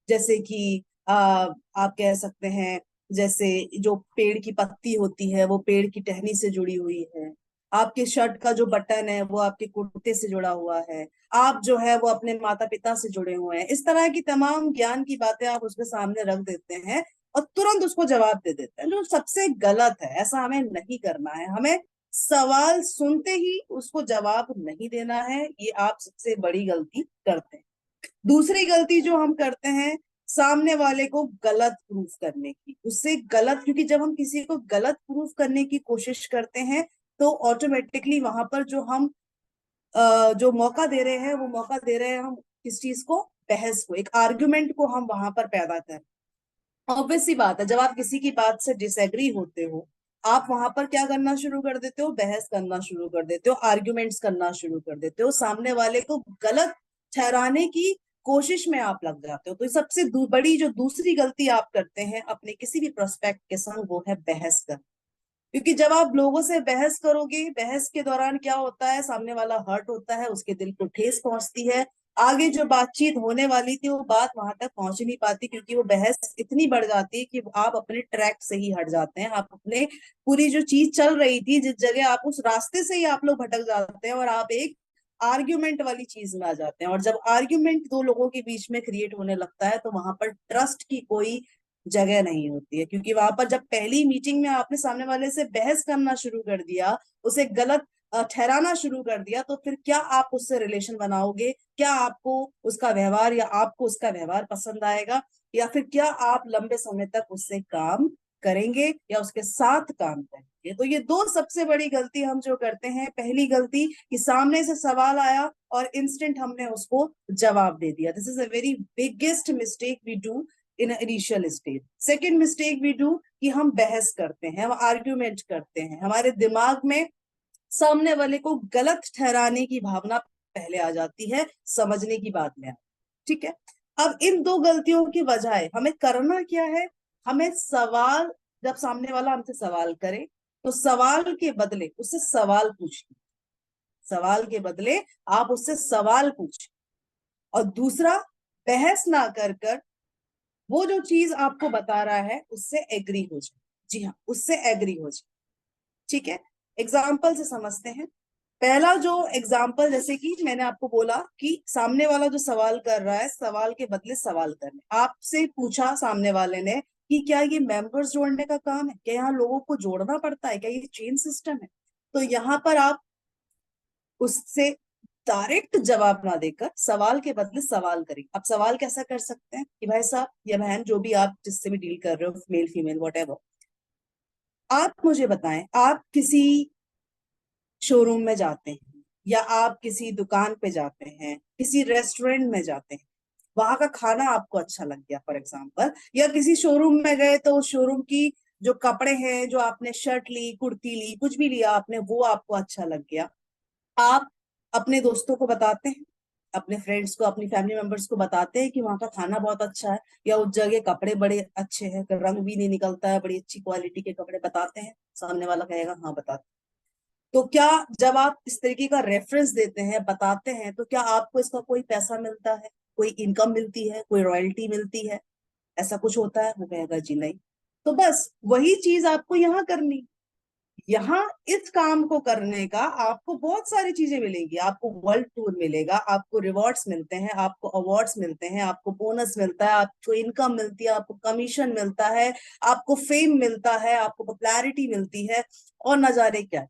[SPEAKER 2] जैसे कि आप कह सकते हैं, जैसे जो पेड़ की पत्ती होती है वो पेड़ की टहनी से जुड़ी हुई है, आपके शर्ट का जो बटन है वो आपके कुर्ते से जुड़ा हुआ है, आप जो है वो अपने माता पिता से जुड़े हुए हैं। इस तरह की तमाम ज्ञान की बातें आप उसके सामने रख देते हैं और तुरंत उसको जवाब दे देते हैं, जो सबसे गलत है। ऐसा हमें नहीं करना है। हमें सवाल सुनते ही उसको जवाब नहीं देना है, ये आप सबसे बड़ी गलती करते हैं। दूसरी गलती जो हम करते हैं, सामने वाले को गलत प्रूफ करने की, उससे गलत, क्योंकि जब हम किसी को गलत प्रूफ करने की कोशिश करते हैं तो ऑटोमेटिकली वहां पर जो हम जो मौका दे रहे हैं, वो मौका दे रहे हैं हम किस चीज को, बहस को, एक आर्गुमेंट को हम वहां पर पैदा कर। ऑब्वियस सी बात है, जब आप किसी की बात से डिसएग्री होते हो, आप वहां पर क्या करना शुरू कर देते हो, बहस करना शुरू कर देते हो, आर्ग्यूमेंट्स करना शुरू कर देते हो, सामने वाले को गलत ठहराने की कोशिश में आप लग जाते हो। तो सबसे बड़ी जो दूसरी गलती आप करते हैं अपने किसी भी प्रोस्पेक्ट के संग, वो है बहस कर। क्योंकि जब आप लोगों से बहस करोगे, बहस के दौरान क्या होता है, सामने वाला हर्ट होता है, उसके दिल को ठेस पहुंचती है, आगे जो बातचीत होने वाली थी वो बात वहां तक पहुंच ही नहीं पाती, क्योंकि वो बहस इतनी बढ़ जाती है कि आप अपने ट्रैक से ही हट जाते हैं। आप अपने पूरी जो चीज चल रही थी, जिस जगह आप, उस रास्ते से ही आप लोग भटक जाते हैं और आप एक आर्ग्यूमेंट वाली चीज में आ जाते हैं। और जब आर्ग्यूमेंट दो लोगों के बीच में क्रिएट होने लगता है, तो वहां पर ट्रस्ट की कोई जगह नहीं होती है। क्योंकि वहां पर जब पहली मीटिंग में आपने सामने वाले से बहस करना शुरू कर दिया, उसे गलत ठहराना शुरू कर दिया, तो फिर क्या आप उससे रिलेशन बनाओगे? क्या आपको उसका व्यवहार, या आपको उसका व्यवहार पसंद आएगा? या फिर क्या आप लंबे समय तक उससे काम करेंगे या उसके साथ काम करेंगे? तो ये दो सबसे बड़ी गलती हम जो करते हैं। पहली गलती कि सामने से सवाल आया और इंस्टेंट हमने उसको जवाब दे दिया। This is a very biggest mistake we do in initial stage. Second mistake we do कि हम बहस करते हैं, हम आर्ग्यूमेंट करते हैं, हमारे दिमाग में सामने वाले को गलत ठहराने की भावना पहले आ जाती है, समझने की बात में। ठीक है, अब इन दो गलतियों की बजाय हमें करना क्या है, हमें सवाल, जब सामने वाला हमसे सवाल करे तो सवाल के बदले उससे सवाल पूछिए। सवाल के बदले आप उससे सवाल पूछिए। और दूसरा, बहस ना कर कर वो जो चीज आपको बता रहा है उससे एग्री हो जाए। जी हाँ, उससे एग्री हो जाए। ठीक है, एग्जाम्पल से समझते हैं। पहला जो एग्जाम्पल, जैसे कि मैंने आपको बोला कि सामने वाला जो सवाल कर रहा है, सवाल के बदले सवाल करने, आपसे पूछा सामने वाले ने कि क्या ये मेंबर्स जोड़ने का काम है, क्या यहाँ लोगों को जोड़ना पड़ता है, क्या ये चेन सिस्टम है? तो यहाँ पर आप उससे डायरेक्ट जवाब ना देकर सवाल के बदले सवाल करें। आप सवाल कैसा कर सकते हैं कि भाई साहब या बहन, जो भी आप जिससे भी डील कर रहे हो, मेल फीमेल वट एवर, आप मुझे बताएं, आप किसी शोरूम में जाते हैं या आप किसी दुकान पे जाते हैं, किसी रेस्टोरेंट में जाते हैं, वहां का खाना आपको अच्छा लग गया फॉर एग्जाम्पल, या किसी शोरूम में गए तो उस शोरूम की जो कपड़े हैं, जो आपने शर्ट ली, कुर्ती ली, कुछ भी लिया आपने, वो आपको अच्छा लग गया। आप अपने दोस्तों को बताते हैं, अपने फ्रेंड्स को, अपनी फैमिली मेंबर्स को बताते हैं कि वहां का खाना बहुत अच्छा है, या उस जगह कपड़े बड़े अच्छे हैं, रंग भी नहीं निकलता है, बड़ी अच्छी क्वालिटी के कपड़े, बताते हैं? सामने वाला कहेगा हाँ बताते। तो क्या जब आप इस तरीके का रेफरेंस देते हैं, बताते हैं, तो क्या आपको इसका कोई पैसा मिलता है, कोई इनकम मिलती है, कोई रॉयल्टी मिलती है? ऐसा कुछ होता है? वो कहेगा जी नहीं। तो बस वही चीज आपको यहाँ करनी। यहाँ इस काम को करने का आपको बहुत सारी चीजें मिलेंगी। आपको वर्ल्ड टूर मिलेगा, आपको रिवॉर्ड्स मिलते हैं, आपको अवार्ड्स मिलते हैं, आपको बोनस मिलता है, आपको इनकम मिलती है, आपको कमीशन मिलता है, आपको फेम मिलता है, आपको पॉपुलैरिटी मिलती है, और न जाने क्या।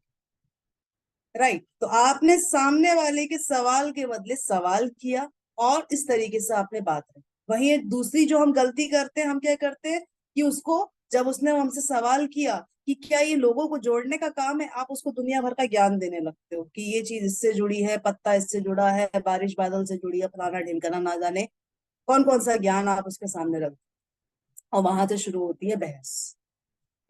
[SPEAKER 2] राइट, तो आपने सामने वाले के सवाल के बदले सवाल किया और इस तरीके से आपने बात रखी। वहीं एक दूसरी जो हम गलती करते हैं, हम क्या करते हैं कि उसको, जब उसने हमसे सवाल किया कि क्या ये लोगों को जोड़ने का काम है, आप उसको दुनिया भर का ज्ञान देने लगते हो कि ये चीज इससे जुड़ी है, पत्ता इससे जुड़ा है, बारिश बादल से जुड़ी है, फलाना ढिमकाना, ना जाने कौन कौन सा ज्ञान आप उसके सामने रख, और वहां से शुरू होती है बहस।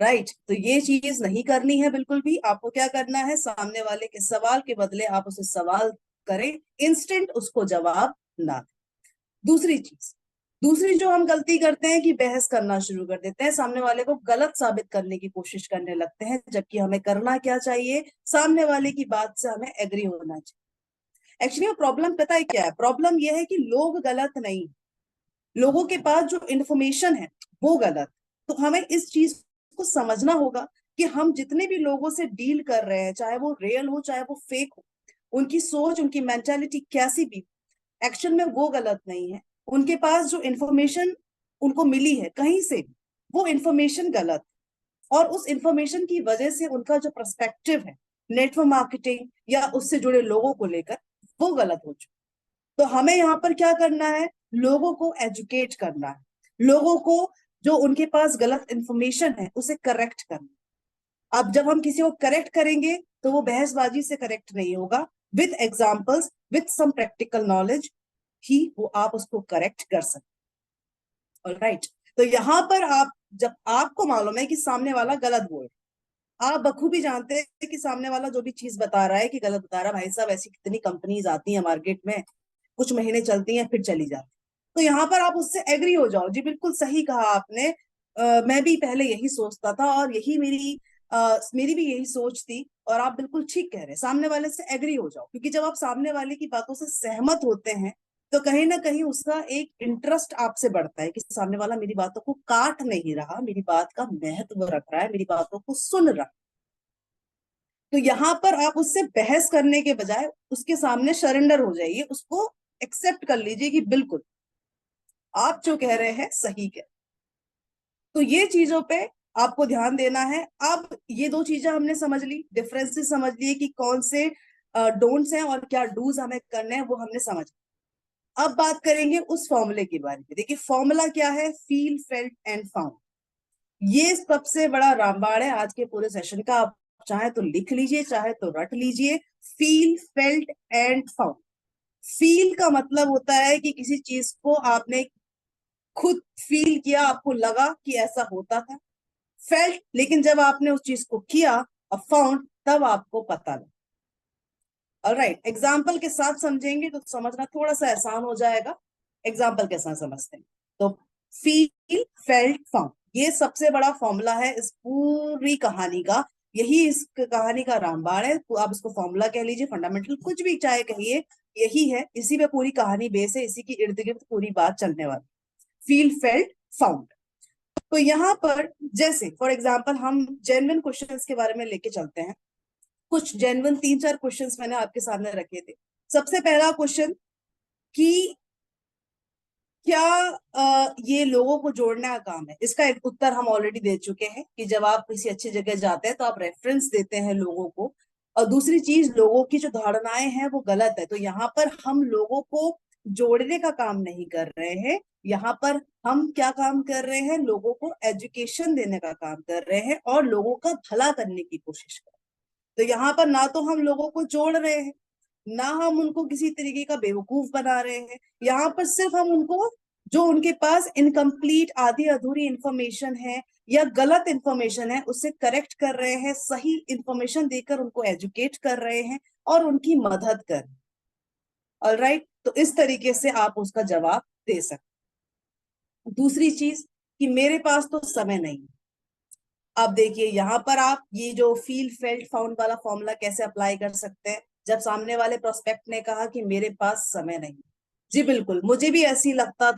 [SPEAKER 2] राइट। तो ये चीज नहीं करनी है बिल्कुल भी। आपको क्या करना है, सामने वाले के सवाल के बदले आप उसे सवाल करें, इंस्टेंट उसको जवाब ना दें। दूसरी चीज, दूसरी जो हम गलती करते हैं कि बहस करना शुरू कर देते हैं, सामने वाले को गलत साबित करने की कोशिश करने लगते हैं, जबकि हमें करना क्या चाहिए, सामने वाले की बात से हमें एग्री होना चाहिए। एक्चुअली प्रॉब्लम पता है क्या है, प्रॉब्लम यह है कि लोग गलत नहीं, लोगों के पास जो इंफॉर्मेशन है वो गलत। तो हमें इस चीज को समझना होगा कि हम जितने भी लोगों से डील कर रहे हैं, चाहे वो रियल हो चाहे वो फेक हो, उनकी सोच उनकी मेंटालिटी कैसी भी, एक्शन में वो गलत नहीं है। उनके पास जो इंफॉर्मेशन उनको मिली है कहीं से भी, वो इंफॉर्मेशन गलत, और उस इंफॉर्मेशन की वजह से उनका जो पर्सपेक्टिव है नेटवर्क मार्केटिंग या उससे जुड़े लोगों को लेकर, वो गलत हो चुका। तो हमें यहाँ पर क्या करना है, लोगों को एजुकेट करना है, लोगों को जो उनके पास गलत इंफॉर्मेशन है उसे करेक्ट करना। अब जब हम किसी को करेक्ट करेंगे तो वो बहसबाजी से करेक्ट नहीं होगा, with examples, with some practical knowledge ही वो आप उसको करेक्ट कर सकते। ऑलराइट। तो यहाँ पर आप, जब आपको मालूम है कि सामने वाला गलत बोल, आप बखूबी जानते हैं कि सामने वाला जो भी चीज बता रहा है कि गलत बता रहा है, भाई साहब ऐसी कितनी कंपनीज आती हैं मार्केट में, कुछ महीने चलती हैं फिर चली जाती। तो यहाँ पर आप उससे एग्री हो जाओ, जी बिल्कुल सही कहा आपने। मैं भी पहले यही सोचता था और यही मेरी भी यही सोच थी, और आप बिल्कुल ठीक कह रहे हैं, सामने वाले से एग्री हो जाओ, क्योंकि जब आप सामने वाले की बातों से सहमत होते हैं तो कहीं ना कहीं उसका एक इंटरेस्ट आपसे बढ़ता है कि सामने वाला मेरी बातों को काट नहीं रहा, मेरी बात का महत्व रख रहा है, मेरी बातों को सुन रहा। तो यहाँ पर आप उससे बहस करने के बजाय उसके सामने सरेंडर हो जाइए, उसको एक्सेप्ट कर लीजिए कि बिल्कुल आप जो कह रहे हैं सही कह। तो ये चीजों पे आपको ध्यान देना है। अब ये दो चीजें हमने समझ ली, डिफरेंसेस समझ लिए कि कौन से डोंट्स हैं और क्या डूज हमें करने हैं, वो हमने समझ। अब बात करेंगे उस फॉर्मूले के बारे में। देखिए फॉर्मूला क्या है, फील फेल्ट एंड फाउंड। ये सबसे बड़ा रामबाण है आज के पूरे सेशन का। आप चाहे तो लिख लीजिए चाहे तो रट लीजिए, feel felt and found. Feel का मतलब होता है कि किसी चीज को आपने खुद फील किया, आपको लगा कि ऐसा होता था, फेल्ट, लेकिन जब आपने उस चीज को किया, और फाउंड तब आपको पता लगा। ऑलराइट, एग्जाम्पल के साथ समझेंगे तो समझना थोड़ा सा आसान हो जाएगा। एग्जाम्पल के साथ समझते हैं तो फील फेल्ट फाउंड, ये सबसे बड़ा फॉर्मूला है इस पूरी कहानी का। यही इस कहानी का रामबाण है, तो आप इसको फॉर्मूला कह लीजिए, फंडामेंटल कुछ भी चाहे कहिए, यही है, इसी पे पूरी कहानी बेस है, इसी की इर्द गिर्द पूरी बात चलने वाली। Feel felt found. तो यहाँ पर जैसे फॉर एग्जाम्पल हम जेन्युइन क्वेश्चंस के बारे में लेके चलते हैं। कुछ जेन्युइन 3-4 क्वेश्चंस मैंने आपके सामने रखे थे। सबसे पहला क्वेश्चन कि क्या ये लोगों को जोड़ने का काम है, इसका एक उत्तर हम ऑलरेडी दे चुके हैं कि जब आप किसी अच्छी जगह जाते हैं तो आप रेफरेंस देते हैं लोगों को। और दूसरी चीज, लोगों की जो धारणाएं हैं वो गलत है, तो यहाँ पर हम लोगों को जोड़ने का काम नहीं कर रहे हैं, यहाँ पर हम क्या काम कर रहे हैं, लोगों को एजुकेशन देने का काम कर रहे हैं और लोगों का भला करने की कोशिश कर रहे हैं। तो यहाँ पर ना तो हम लोगों को जोड़ रहे हैं, ना हम उनको किसी तरीके का बेवकूफ बना रहे हैं। यहाँ पर सिर्फ हम उनको, जो उनके पास इनकम्प्लीट आधी अधूरी इंफॉर्मेशन है या गलत इंफॉर्मेशन है, उससे करेक्ट कर रहे हैं, सही इंफॉर्मेशन देकर उनको एजुकेट कर रहे हैं और उनकी मदद कर। ऑलराइट, तो इस तरीके से आप उसका जवाब दे सकते। दूसरी चीज कि मेरे पास तो समय नहीं। अब देखिए यहाँ पर आप ये जो फील फेल्ट फाउंड वाला फॉर्मूला कैसे अप्लाई कर सकते हैं, जब सामने वाले प्रोस्पेक्ट ने कहा कि मेरे पास समय नहीं। जी बिल्कुल, मुझे भी ऐसी लगता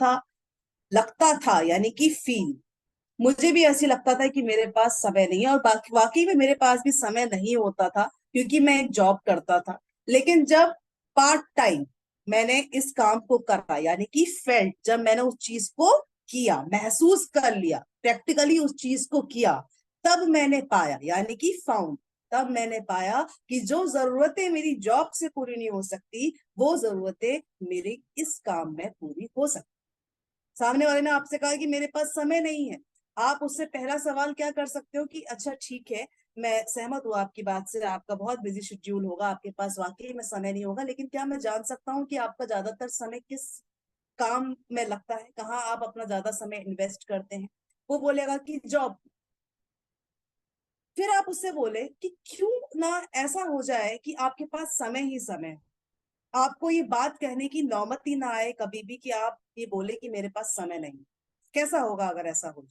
[SPEAKER 2] था यानी कि फील, मुझे भी ऐसी लगता था कि मेरे पास समय नहीं है, और वाकई में मेरे पास भी समय नहीं होता था क्योंकि मैं एक जॉब करता था। लेकिन जब पार्ट टाइम मैंने इस काम को करा, यानी कि फेल्ट, जब मैंने उस चीज को किया, महसूस कर लिया, प्रैक्टिकली उस चीज को किया, तब मैंने पाया, यानी कि फाउंड, तब मैंने पाया कि जो जरूरतें मेरी जॉब से पूरी नहीं हो सकती, वो जरूरतें मेरे इस काम में पूरी हो सकती। सामने वाले ने आपसे कहा कि मेरे पास समय नहीं है, आप उससे पहला सवाल क्या कर सकते हो कि अच्छा ठीक है, मैं सहमत हूँ आपकी बात से, आपका बहुत बिजी शेड्यूल होगा, आपके पास वाकई में समय नहीं होगा, लेकिन क्या मैं जान सकता हूँ कि आपका ज्यादातर समय किस काम में लगता है, कहाँ आप अपना ज्यादा समय इन्वेस्ट करते हैं। वो बोलेगा कि जॉब। फिर आप उससे बोले कि क्यों ना ऐसा हो जाए कि आपके पास समय ही समय है, आपको ये बात कहने की नौबत ही ना आए कभी भी कि आप ये बोले कि मेरे पास समय नहीं। कैसा होगा अगर ऐसा हो?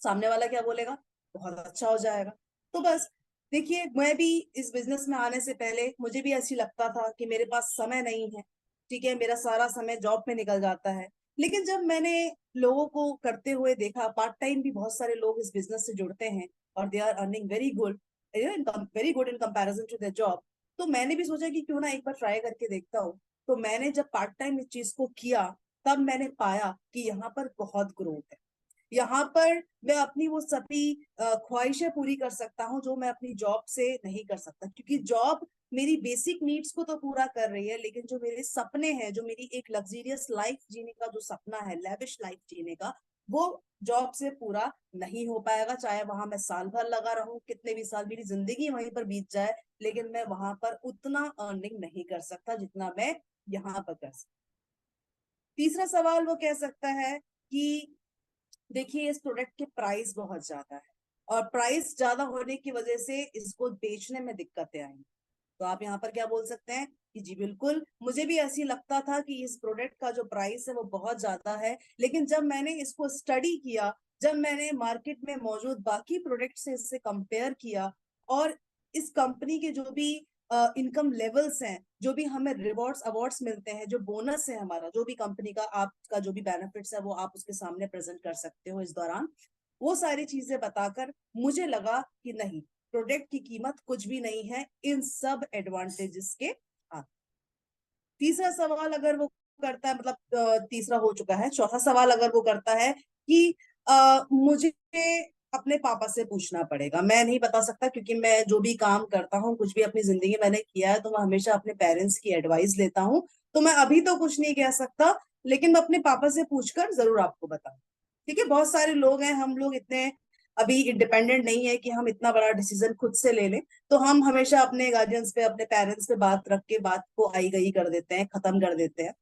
[SPEAKER 2] सामने वाला क्या बोलेगा? बहुत अच्छा हो जाएगा। तो बस देखिए, मैं भी इस बिजनेस में आने से पहले मुझे भी ऐसी लगता था कि मेरे पास समय नहीं है, ठीक है, मेरा सारा समय जॉब में निकल जाता है। लेकिन जब मैंने लोगों को करते हुए देखा, पार्ट टाइम भी बहुत सारे लोग इस बिजनेस से जुड़ते हैं और they are earning very good in comparison to their job. तो मैंने भी सोचा कि क्यों ना एक बार ट्राई करके देखता हूँ। तो मैंने जब पार्ट टाइम इस चीज को किया, तब मैंने पाया कि यहाँ पर बहुत ग्रोथ है। यहाँ पर मैं अपनी वो सभी ख्वाहिशें पूरी कर सकता हूँ जो मैं अपनी जॉब से नहीं कर सकता, क्योंकि जॉब मेरी बेसिक नीड्स को तो पूरा कर रही है, लेकिन जो मेरे सपने हैं, जो मेरी एक लग्जरियस लाइफ जीने का जो सपना है, लेविश लाइफ जीने का, वो जॉब से पूरा नहीं हो पाएगा। चाहे वहां मैं साल भर लगा रहूं, कितने भी साल मेरी जिंदगी वहीं पर बीत जाए, लेकिन मैं वहां पर उतना अर्निंग नहीं कर सकता जितना मैं यहाँ पर कर सकता। तीसरा सवाल वो कह सकता है कि देखिए, इस प्रोडक्ट के प्राइस बहुत ज्यादा है और प्राइस ज्यादा होने की वजह से इसको बेचने में दिक्कतें आएंगी। तो आप यहाँ पर क्या बोल सकते हैं कि जी बिल्कुल, मुझे भी ऐसी लगता था कि इस प्रोडक्ट का जो प्राइस है वो बहुत ज्यादा है, लेकिन जब मैंने इसको स्टडी किया, जब मैंने मार्केट में मौजूद बाकी प्रोडक्ट से इससे कंपेयर किया, और इस कंपनी के जो भी इनकम लेवल्स हैं, जो भी हमें रिवॉर्ड्स अवार्ड्स मिलते हैं, जो बोनस है हमारा, जो भी कंपनी का आपका जो भी बेनिफिट्स है वो आप उसके सामने प्रेजेंट कर सकते हो इस दौरान, वो सारी चीजें बताकर मुझे लगा कि नहीं, प्रोडक्ट की कीमत कुछ भी नहीं है इन सब एडवांटेजेस के साथ। तीसरा सवाल अगर वो करता है, मतलब तीसरा हो चुका है, चौथा सवाल अगर वो करता है कि मुझे अपने पापा से पूछना पड़ेगा, मैं नहीं बता सकता, क्योंकि मैं जो भी काम करता हूँ, कुछ भी अपनी जिंदगी मैंने किया है, तो मैं हमेशा अपने पेरेंट्स की एडवाइस लेता हूँ। तो मैं अभी तो कुछ नहीं कह सकता, लेकिन मैं अपने पापा से पूछकर जरूर आपको बताऊं। ठीक है, बहुत सारे लोग हैं, हम लोग इतने अभी इंडिपेंडेंट नहीं है कि हम इतना बड़ा डिसीजन खुद से ले लें। तो हम हमेशा अपने गार्जियंस पे, अपने पेरेंट्स पे बात रख के बात को आई गई कर देते हैं, खत्म कर देते हैं।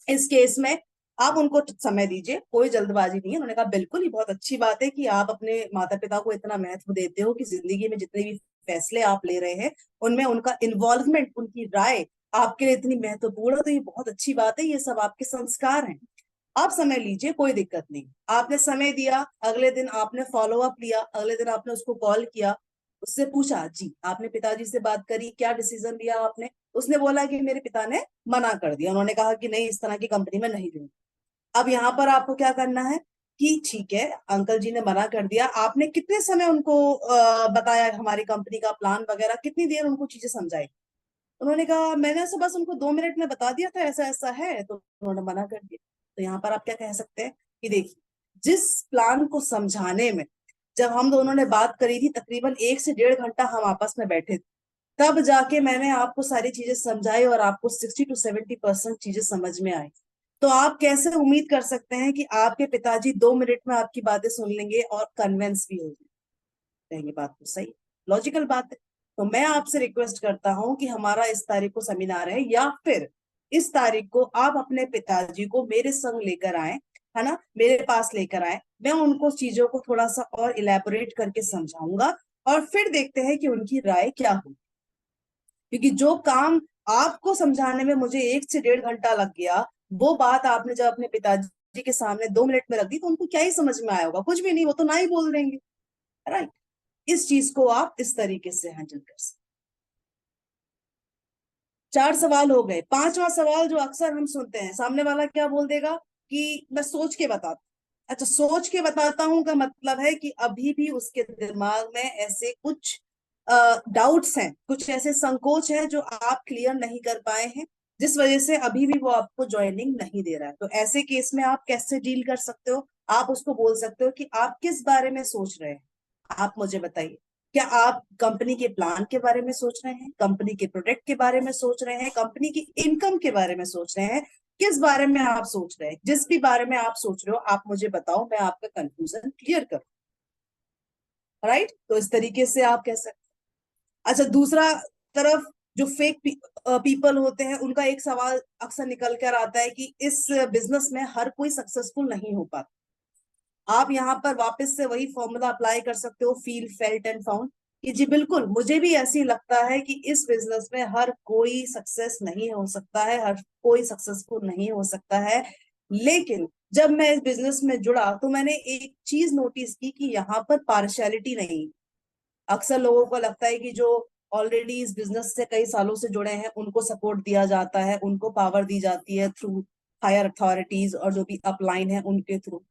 [SPEAKER 2] इस केस में आप उनको समय दीजिए, कोई जल्दबाजी नहीं है। उन्होंने कहा बिल्कुल, ये बहुत अच्छी बात है कि आप अपने माता पिता को इतना महत्व देते हो कि जिंदगी में जितने भी फैसले आप ले रहे हैं उनमें उनका इन्वॉल्वमेंट, उनकी राय आपके लिए इतनी महत्वपूर्ण है। तो ये बहुत अच्छी बात है, ये सब आपके संस्कार हैं। आप समय लीजिए, कोई दिक्कत नहीं। आपने समय दिया, अगले दिन आपने फॉलो अप लिया, अगले दिन आपने उसको कॉल किया, उससे पूछा जी आपने पिताजी से बात करी, क्या डिसीजन लिया आपने? उसने बोला कि मेरे पिता ने मना कर दिया, उन्होंने कहा कि नहीं, इस तरह की कंपनी में नहीं दूंगी। अब यहाँ पर आपको क्या करना है कि ठीक है, अंकल जी ने मना कर दिया, आपने कितने समय उनको बताया हमारी कंपनी का प्लान वगैरह, कितनी देर उनको चीजें समझाई? उन्होंने कहा मैंने ऐसे बस उनको 2 मिनट में बता दिया था ऐसा ऐसा है, तो उन्होंने मना कर दिया। तो यहाँ पर आप क्या कह सकते हैं कि देखिए, जिस प्लान को समझाने में जब हम दोनों ने बात करी थी, तकरीबन 1 से 1.5 घंटा हम आपस में बैठे थे, तब जाके मैंने आपको सारी चीजें समझाई और आपको 60 to 70% चीजें समझ में आई। तो आप कैसे उम्मीद कर सकते हैं कि आपके पिताजी 2 मिनट में आपकी बातें सुन लेंगे और कन्विंस भी हो जाएंगे? बात तो सही, लॉजिकल बात है। तो मैं आपसे रिक्वेस्ट करता हूं कि हमारा इस तारीख को सेमिनार है, या फिर इस तारीख को आप अपने पिताजी को मेरे संग लेकर आए, है ना, मेरे पास लेकर आए। मैं उनको चीजों को थोड़ा सा और इलेबोरेट करके समझाऊंगा, और फिर देखते हैं कि उनकी राय क्या होगी। क्योंकि जो काम आपको समझाने में मुझे 1 से 1.5 घंटा लग गया, वो बात आपने जब अपने पिताजी के सामने 2 मिनट में रख दी, तो उनको क्या ही समझ में आया होगा? कुछ भी नहीं, वो तो ना ही बोल देंगे। राइट? इस चीज को आप इस तरीके से हैंडल कर सकते। 4 सवाल हो गए। पांचवा सवाल जो अक्सर हम सुनते हैं, सामने वाला क्या बोल देगा कि मैं सोच के बताता। अच्छा, सोच के बताता हूं का मतलब है कि अभी भी उसके दिमाग में ऐसे कुछ डाउट्स हैं, कुछ ऐसे संकोच हैं जो आप क्लियर नहीं कर पाए हैं, जिस वजह से अभी भी वो आपको ज्वाइनिंग नहीं दे रहा है। तो ऐसे केस में आप कैसे डील कर सकते हो? आप उसको बोल सकते हो कि आप किस बारे में सोच रहे हैं, आप मुझे बताइए। क्या आप कंपनी के प्लान के बारे में सोच रहे हैं, कंपनी के प्रोडक्ट के बारे में सोच रहे हैं, कंपनी की इनकम के बारे में सोच रहे हैं? किस बारे में आप सोच रहे हैं? जिस भी बारे में आप सोच रहे हो आप मुझे बताओ, मैं आपका कंफ्यूजन क्लियर करूं। राइट? तो इस तरीके से आप कह सकते हैं। अच्छा, दूसरा तरफ जो फेक पीपल होते हैं, उनका एक सवाल अक्सर निकल कर आता है कि इस बिजनेस में हर कोई सक्सेसफुल नहीं हो पाता। आप यहाँ पर वापस से वही फॉर्मूला अप्लाई कर सकते हो, फील, फेल्ट एंड फाउंड। कि जी बिल्कुल मुझे भी ऐसी लगता है कि इस बिजनेस में हर कोई सक्सेस नहीं हो सकता है, हर कोई सक्सेसफुल नहीं हो सकता है। लेकिन जब मैं इस बिजनेस में जुड़ा तो मैंने एक चीज नोटिस की कि यहाँ पर पार्शियलिटी नहीं। अक्सर लोगों को लगता है कि जो ऑलरेडी इस बिजनेस से कई सालों से जुड़े हैं उनको सपोर्ट दिया जाता है, उनको पावर दी जाती है थ्रू हायर अथॉरिटीज और जो भी अपलाइन है उनके थ्रू।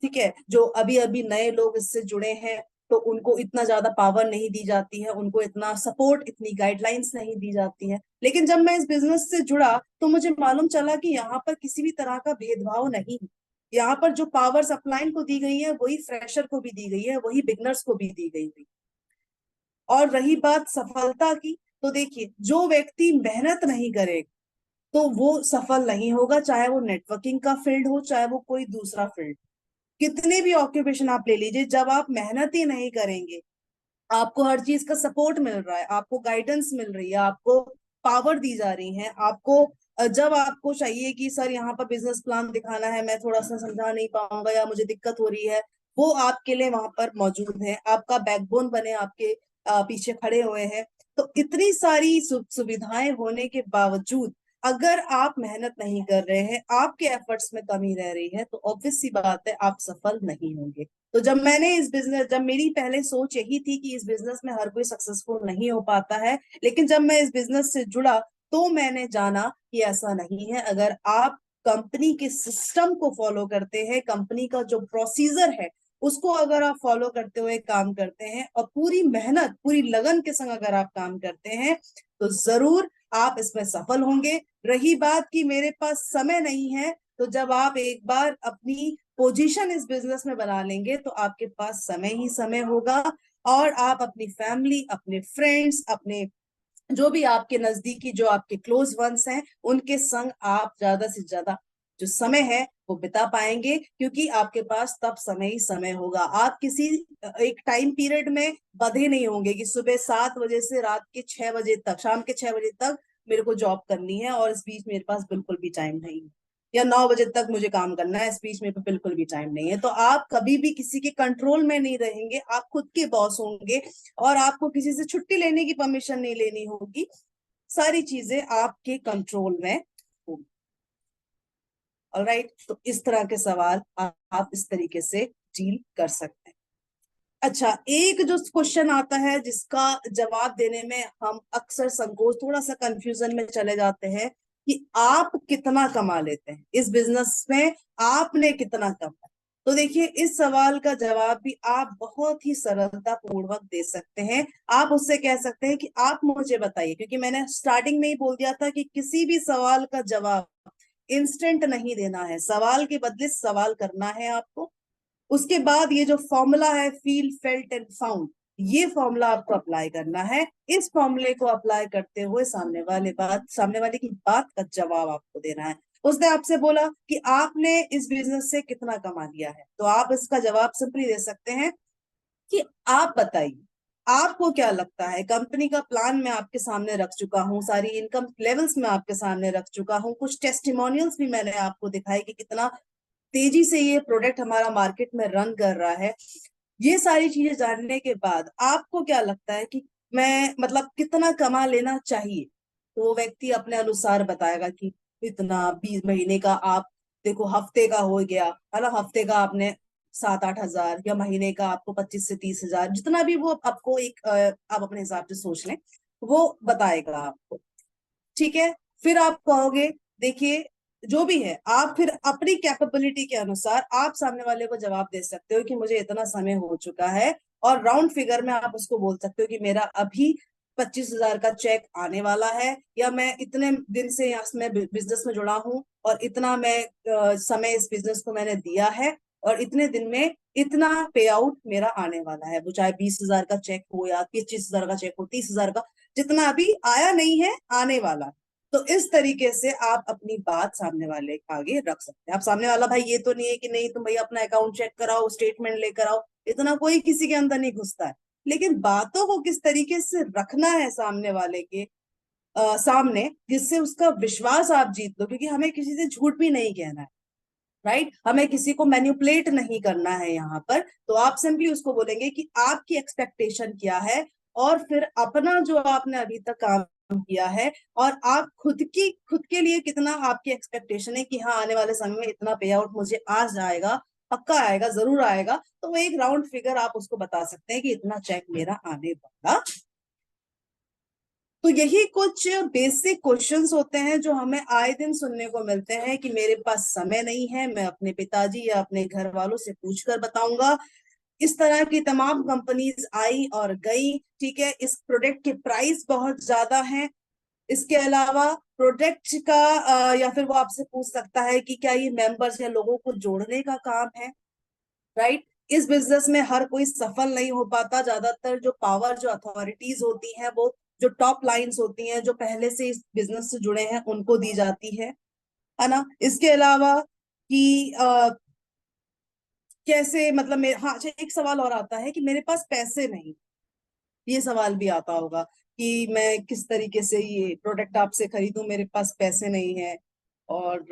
[SPEAKER 2] ठीक है, जो अभी अभी नए लोग इससे जुड़े हैं तो उनको इतना ज्यादा पावर नहीं दी जाती है, उनको इतना सपोर्ट, इतनी गाइडलाइंस नहीं दी जाती है। लेकिन जब मैं इस बिजनेस से जुड़ा तो मुझे मालूम चला कि यहाँ पर किसी भी तरह का भेदभाव नहीं है। यहाँ पर जो पावर्स अपलाइन को दी गई है वही फ्रेशर को भी दी गई है, वही बिगनर्स को भी दी गई है। और रही बात सफलता की, तो देखिए जो व्यक्ति मेहनत नहीं करे तो वो सफल नहीं होगा, चाहे वो नेटवर्किंग का फील्ड हो, चाहे वो कोई दूसरा फील्ड। कितने भी ऑक्यूपेशन आप ले लीजिए, जब आप मेहनत ही नहीं करेंगे, आपको हर चीज का सपोर्ट मिल रहा है, आपको गाइडेंस मिल रही है, आपको पावर दी जा रही है, आपको जब आपको चाहिए कि सर यहाँ पर बिजनेस प्लान दिखाना है, मैं थोड़ा सा समझा नहीं पाऊंगा या मुझे दिक्कत हो रही है, वो आपके लिए वहां पर मौजूद है, आपका बैकबोन बने आपके पीछे खड़े हुए हैं। तो इतनी सारी सुविधाएं होने के बावजूद अगर आप मेहनत नहीं कर रहे हैं, आपके एफर्ट्स में कमी रह रही है, तो ऑब्वियस सी बात है आप सफल नहीं होंगे। तो जब मेरी पहले सोच यही थी कि इस बिजनेस में हर कोई सक्सेसफुल नहीं हो पाता है, लेकिन जब मैं इस बिजनेस से जुड़ा तो मैंने जाना कि ऐसा नहीं है। अगर आप कंपनी के सिस्टम को फॉलो करते हैं, कंपनी का जो प्रोसीजर है उसको अगर आप फॉलो करते हुए काम करते हैं और पूरी मेहनत पूरी लगन के संग अगर आप काम करते हैं तो जरूर आप इसमें सफल होंगे। रही बात कि मेरे पास समय नहीं है, तो जब आप एक बार अपनी पोजीशन इस बिजनेस में बना लेंगे तो आपके पास समय ही समय होगा और आप अपनी फैमिली, अपने फ्रेंड्स, अपने जो भी आपके नजदीकी, जो आपके क्लोज वंस हैं, उनके संग आप ज्यादा से ज्यादा जो समय है वो बिता पाएंगे, क्योंकि आपके पास तब समय ही समय होगा। आप किसी एक टाइम पीरियड में बंधे नहीं होंगे कि सुबह 7 बजे से रात के 6 बजे तक, शाम के 6 बजे तक मेरे को जॉब करनी है और इस बीच मेरे पास बिल्कुल भी टाइम नहीं है, या 9 बजे तक मुझे काम करना है, इस बीच मेरे पे बिल्कुल भी टाइम नहीं है। तो आप कभी भी किसी के कंट्रोल में नहीं रहेंगे, आप खुद के बॉस होंगे और आपको किसी से छुट्टी लेने की परमिशन नहीं लेनी होगी, सारी चीजें आपके कंट्रोल में होगी। ऑलराइट, तो इस तरह के सवाल आप इस तरीके से डील कर सकते हैं। अच्छा, एक जो क्वेश्चन आता है जिसका जवाब देने में हम अक्सर संकोच, थोड़ा सा कंफ्यूजन में चले जाते हैं कि आप कितना कमा लेते हैं इस बिजनेस में, आपने कितना कमाया। तो देखिए इस सवाल का जवाब भी आप बहुत ही सरलता पूर्वक दे सकते हैं। आप उससे कह सकते हैं कि आप मुझे बताइए, क्योंकि मैंने स्टार्टिंग में ही बोल दिया था कि किसी भी सवाल का जवाब इंस्टेंट नहीं देना है, सवाल के बदले सवाल करना है आपको। उसके बाद ये जो फॉर्मूला है, फील, फेल्ट एंड फाउंड, ये फॉर्मूला आपको अप्लाई करना है। इस फॉर्मूले को अप्लाई करते हुए सामने वाले की बात का जवाब आपको देना है। उसने आपसे बोला कि आपने इस बिजनेस से कितना कमा लिया है, तो आप इसका जवाब सिंपली दे सकते हैं कि आप बताइए आपको क्या लगता है। कंपनी का प्लान मैं आपके सामने रख चुका हूँ, सारी इनकम लेवल्स मैं आपके सामने रख चुका हूँ, कुछ टेस्टिमोनियल्स भी मैंने आपको दिखाए कि कितना तेजी से ये प्रोडक्ट हमारा मार्केट में रन कर रहा है। ये सारी चीजें जानने के बाद आपको क्या लगता है कि मैं मतलब कितना कमा लेना चाहिए, तो वो व्यक्ति अपने अनुसार बताएगा कि इतना 20 महीने का आप देखो, हफ्ते का हो गया है ना, हफ्ते का आपने 7-8 हजार, या महीने का आपको 25 से 30 हजार, जितना भी वो आपको एक आप अपने हिसाब से सोच लें, वो बताएगा आपको। ठीक है, फिर आप कहोगे, देखिए जो भी है आप फिर अपनी कैपेबिलिटी के अनुसार आप सामने वाले को जवाब दे सकते हो कि मुझे इतना समय हो चुका है, और राउंड फिगर में आप उसको बोल सकते हो कि मेरा अभी 25 हजार का चेक आने वाला है, या मैं इतने दिन से यहाँ मैं बिजनेस में जुड़ा हूँ और इतना मैं समय इस बिजनेस को मैंने दिया है और इतने दिन में इतना पे आउट मेरा आने वाला है। वो चाहे 20 हजार का चेक हो या 25 हजार का चेक हो, 30 हजार का, जितना अभी आया नहीं है आने वाला। तो इस तरीके से आप अपनी बात सामने वाले के आगे रख सकते हैं। आप सामने वाला भाई ये तो नहीं है कि नहीं तुम भाई अपना अकाउंट चेक कराओ, स्टेटमेंट लेकर आओ, इतना कोई किसी के अंदर नहीं घुसता है। लेकिन बातों को किस तरीके से रखना है सामने वाले के सामने, जिससे उसका विश्वास आप जीत लो, क्योंकि हमें किसी से झूठ भी नहीं कहना है, राइट, हमें किसी को मैन्युपुलेट नहीं करना है यहाँ पर। तो आप सिंपली उसको बोलेंगे कि आपकी एक्सपेक्टेशन क्या है और फिर अपना जो आपने अभी तक काम किया है, और आप खुद के लिए कितना आपकी एक्सपेक्टेशन है कि हाँ आने वाले समय में इतना पे आउट मुझे आ जाएगा, पक्का आएगा, जरूर आएगा, तो वो एक राउंड फिगर आप उसको बता सकते हैं कि इतना चेक मेरा आने वाला। तो यही कुछ बेसिक क्वेश्चंस होते हैं जो हमें आए दिन सुनने को मिलते हैं कि मेरे पास समय नहीं है, मैं अपने पिताजी या अपने घर वालों से पूछकर बताऊंगा। इस तरह की तमाम कंपनीज आई और गई, ठीक है। इस प्रोडक्ट के प्राइस बहुत ज्यादा हैं। इसके अलावा प्रोडक्ट का या फिर वो आपसे पूछ सकता है कि क्या ये मेंबर्स या लोगों को जोड़ने का काम है, राइट। इस बिजनेस में हर कोई सफल नहीं हो पाता। ज्यादातर जो पावर, जो अथॉरिटीज होती हैं, वो जो टॉप लाइंस होती हैं, जो पहले से इस बिजनेस से जुड़े हैं, उनको दी जाती है ना। इसके अलावा कि कैसे मतलब हाँ अच्छा, एक सवाल और आता है कि मेरे पास पैसे नहीं, ये सवाल भी आता होगा कि मैं किस तरीके से ये प्रोडक्ट आपसे खरीदूं, मेरे पास पैसे नहीं है, और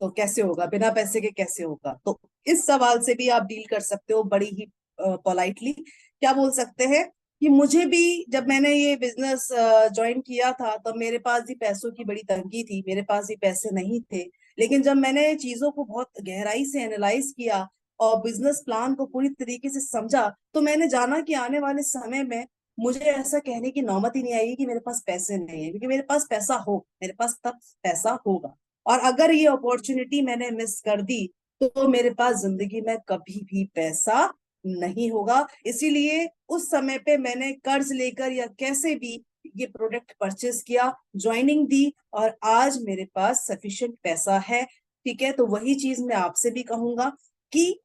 [SPEAKER 2] तो कैसे होगा, बिना पैसे के कैसे होगा। तो इस सवाल से भी आप डील कर सकते हो बड़ी ही पोलाइटली। क्या बोल सकते हैं कि मुझे भी जब मैंने ये बिजनेस ज्वाइन किया था तब मेरे पास भी पैसों की बड़ी तंगी थी, मेरे पास भी पैसे नहीं थे। लेकिन जब मैंने चीजों को बहुत गहराई से एनालाइज किया और बिजनेस प्लान को पूरी तरीके से समझा, तो मैंने जाना कि आने वाले समय में मुझे ऐसा कहने की नौबत ही नहीं आएगी कि मेरे पास पैसे नहीं है, क्योंकि मेरे पास पैसा हो, मेरे पास तब पैसा होगा। और अगर ये अपॉर्चुनिटी मैंने मिस कर दी तो मेरे पास जिंदगी में कभी भी पैसा नहीं होगा। इसीलिए उस समय पे मैंने कर्ज लेकर या कैसे भी ये प्रोडक्ट परचेस किया, ज्वाइनिंग दी, और आज मेरे पास सफिशिएंट पैसा है, ठीक है। तो वही चीज मैं आपसे भी कहूंगा कि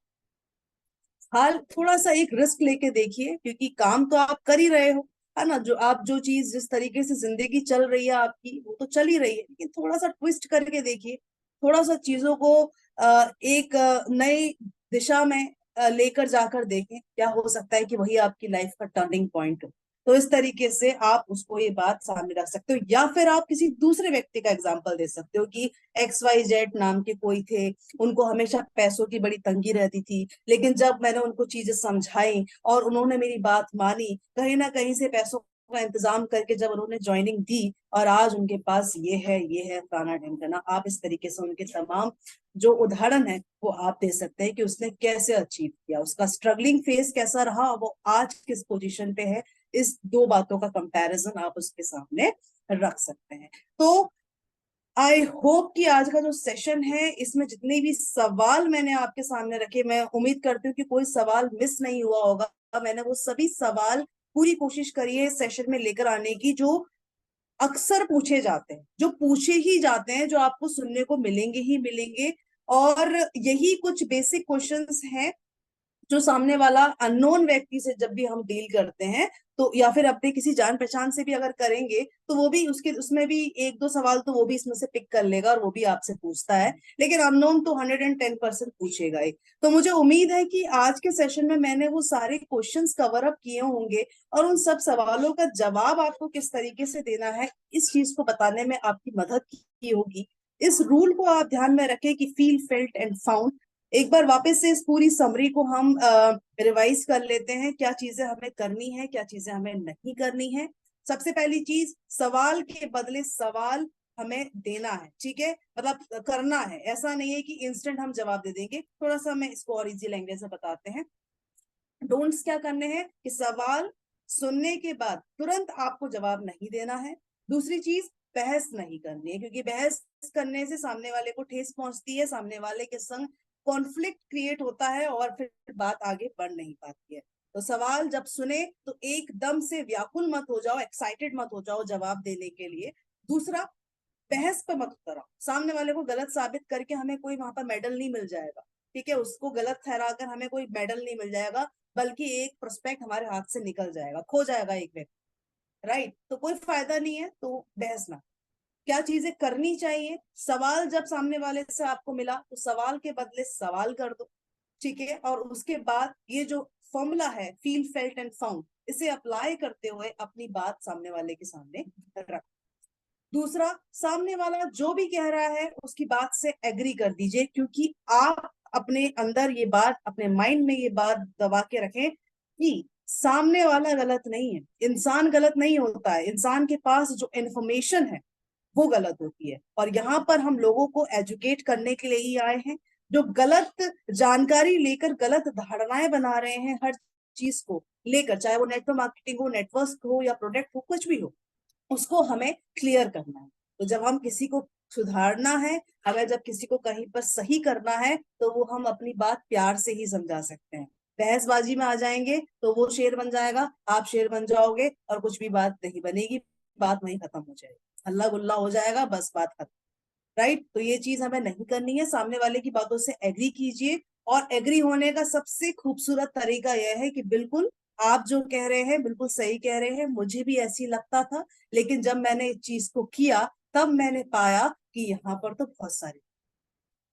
[SPEAKER 2] हाल थोड़ा सा एक रिस्क लेके देखिए, क्योंकि काम तो आप कर ही रहे हो, है ना। जो आप जो चीज जिस तरीके से जिंदगी चल रही है आपकी, वो तो चल ही रही है, लेकिन थोड़ा सा ट्विस्ट करके देखिए, थोड़ा सा चीजों को एक नई दिशा में लेकर जाकर देखें, क्या हो सकता है कि वही आपकी लाइफ का टर्निंग पॉइंट हो। तो इस तरीके से आप उसको ये बात सामने रख सकते हो, या फिर आप किसी दूसरे व्यक्ति का एग्जाम्पल दे सकते हो कि XYZ नाम के कोई थे, उनको हमेशा पैसों की बड़ी तंगी रहती थी, लेकिन जब मैंने उनको चीजें समझाई और उन्होंने मेरी बात मानी, कहीं ना कहीं से पैसों का इंतजाम करके जब उन्होंने ज्वाइनिंग दी, और आज उनके पास ये है फलाना ढिमकाना। आप इस तरीके से उनके तमाम जो उदाहरण है वो आप दे सकते हैं कि उसने कैसे अचीव किया, उसका स्ट्रगलिंग फेस कैसा रहा, वो आज किस पोजीशन पे है। इस दो बातों का कंपैरिजन आप उसके सामने रख सकते हैं। तो आई होप कि आज का जो सेशन है इसमें जितने भी सवाल मैंने आपके सामने रखे, मैं उम्मीद करती हूँ कि कोई सवाल मिस नहीं हुआ होगा। मैंने वो सभी सवाल पूरी कोशिश करी है इस सेशन में लेकर आने की, जो अक्सर पूछे जाते हैं, जो पूछे ही जाते हैं, जो आपको सुनने को मिलेंगे ही मिलेंगे। और यही कुछ बेसिक क्वेश्चंस हैं जो सामने वाला अननोन व्यक्ति से जब भी हम डील करते हैं, तो या फिर अपने किसी जान पहचान से भी अगर करेंगे, तो वो भी उसके उसमें भी एक दो सवाल तो वो भी इसमें से पिक कर लेगा और वो भी आपसे पूछता है। लेकिन अननोन तो 110% पूछेगा ही। तो मुझे उम्मीद है कि आज के सेशन में मैंने वो सारे क्वेश्चंस कवर अप किए होंगे, और उन सब सवालों का जवाब आपको किस तरीके से देना है इस चीज को बताने में आपकी मदद की होगी। इस रूल को आप ध्यान में रखें कि फील, फेल्ट एंड फाउंड। एक बार वापस से इस पूरी समरी को हम रिवाइज कर लेते हैं, क्या चीजें हमें करनी है, क्या चीजें हमें नहीं करनी है। सबसे पहली चीज, सवाल के बदले सवाल हमें देना है, ठीक है, मतलब करना है। ऐसा नहीं है कि इंस्टेंट हम जवाब दे देंगे। थोड़ा सा मैं इसको और इजी लैंग्वेज में बताते हैं। डोंट्स क्या करने हैं कि सवाल सुनने के बाद तुरंत आपको जवाब नहीं देना है। दूसरी चीज, बहस नहीं करनी है, क्योंकि बहस करने से सामने वाले को ठेस पहुंचती है, सामने वाले के संग कॉन्फ्लिक्ट क्रिएट होता है और फिर बात आगे बढ़ नहीं पाती है। तो सवाल जब सुने तो एकदम से व्याकुल मत हो जाओ, एक्साइटेड मत हो जाओ जवाब देने के लिए। दूसरा, बहस पे मत उतरो। सामने वाले को गलत साबित करके हमें कोई वहां पर मेडल नहीं मिल जाएगा, ठीक है, उसको गलत ठहराकर हमें कोई मेडल नहीं मिल जाएगा, बल्कि एक प्रोस्पेक्ट हमारे हाथ से निकल जाएगा, खो जाएगा एक व्यक्ति, राइट। तो कोई फायदा नहीं है, तो बहस ना। क्या चीजें करनी चाहिए, सवाल जब सामने वाले से आपको मिला तो सवाल के बदले सवाल कर दो, ठीक है। और उसके बाद ये जो फॉर्मूला है, फील, फेल्ट एंड फाउंड, इसे अप्लाई करते हुए अपनी बात सामने वाले के सामने रख। दूसरा, सामने वाला जो भी कह रहा है उसकी बात से एग्री कर दीजिए, क्योंकि आप अपने अंदर ये बात, अपने माइंड में ये बात दबा के रखें कि सामने वाला गलत नहीं है, इंसान गलत नहीं होता है, इंसान के पास जो इन्फॉर्मेशन है वो गलत होती है। और यहाँ पर हम लोगों को एजुकेट करने के लिए ही आए हैं। जो गलत जानकारी लेकर गलत धारणाएं बना रहे हैं हर चीज को लेकर, चाहे वो नेटवर्क मार्केटिंग हो, नेटवर्क हो या प्रोडक्ट हो, कुछ भी हो, उसको हमें क्लियर करना है। तो जब हम किसी को सुधारना है, हमें जब किसी को कहीं पर सही करना है, तो वो हम अपनी बात प्यार से ही समझा सकते हैं। बहसबाजी में आ जाएंगे तो वो शेर बन जाएगा, आप शेर बन जाओगे और कुछ भी बात नहीं बनेगी, बात वहीं खत्म हो जाएगी, हल्ला गुल्ला हो जाएगा, बस बात खत्म। राइट? तो ये चीज हमें नहीं करनी है। सामने वाले की बातों से एग्री कीजिए, और एग्री होने का सबसे खूबसूरत तरीका यह है कि बिल्कुल आप जो कह रहे हैं बिल्कुल सही कह रहे हैं, मुझे भी ऐसी लगता था, लेकिन जब मैंने इस चीज को किया तब मैंने पाया कि यहाँ पर तो बहुत सारे।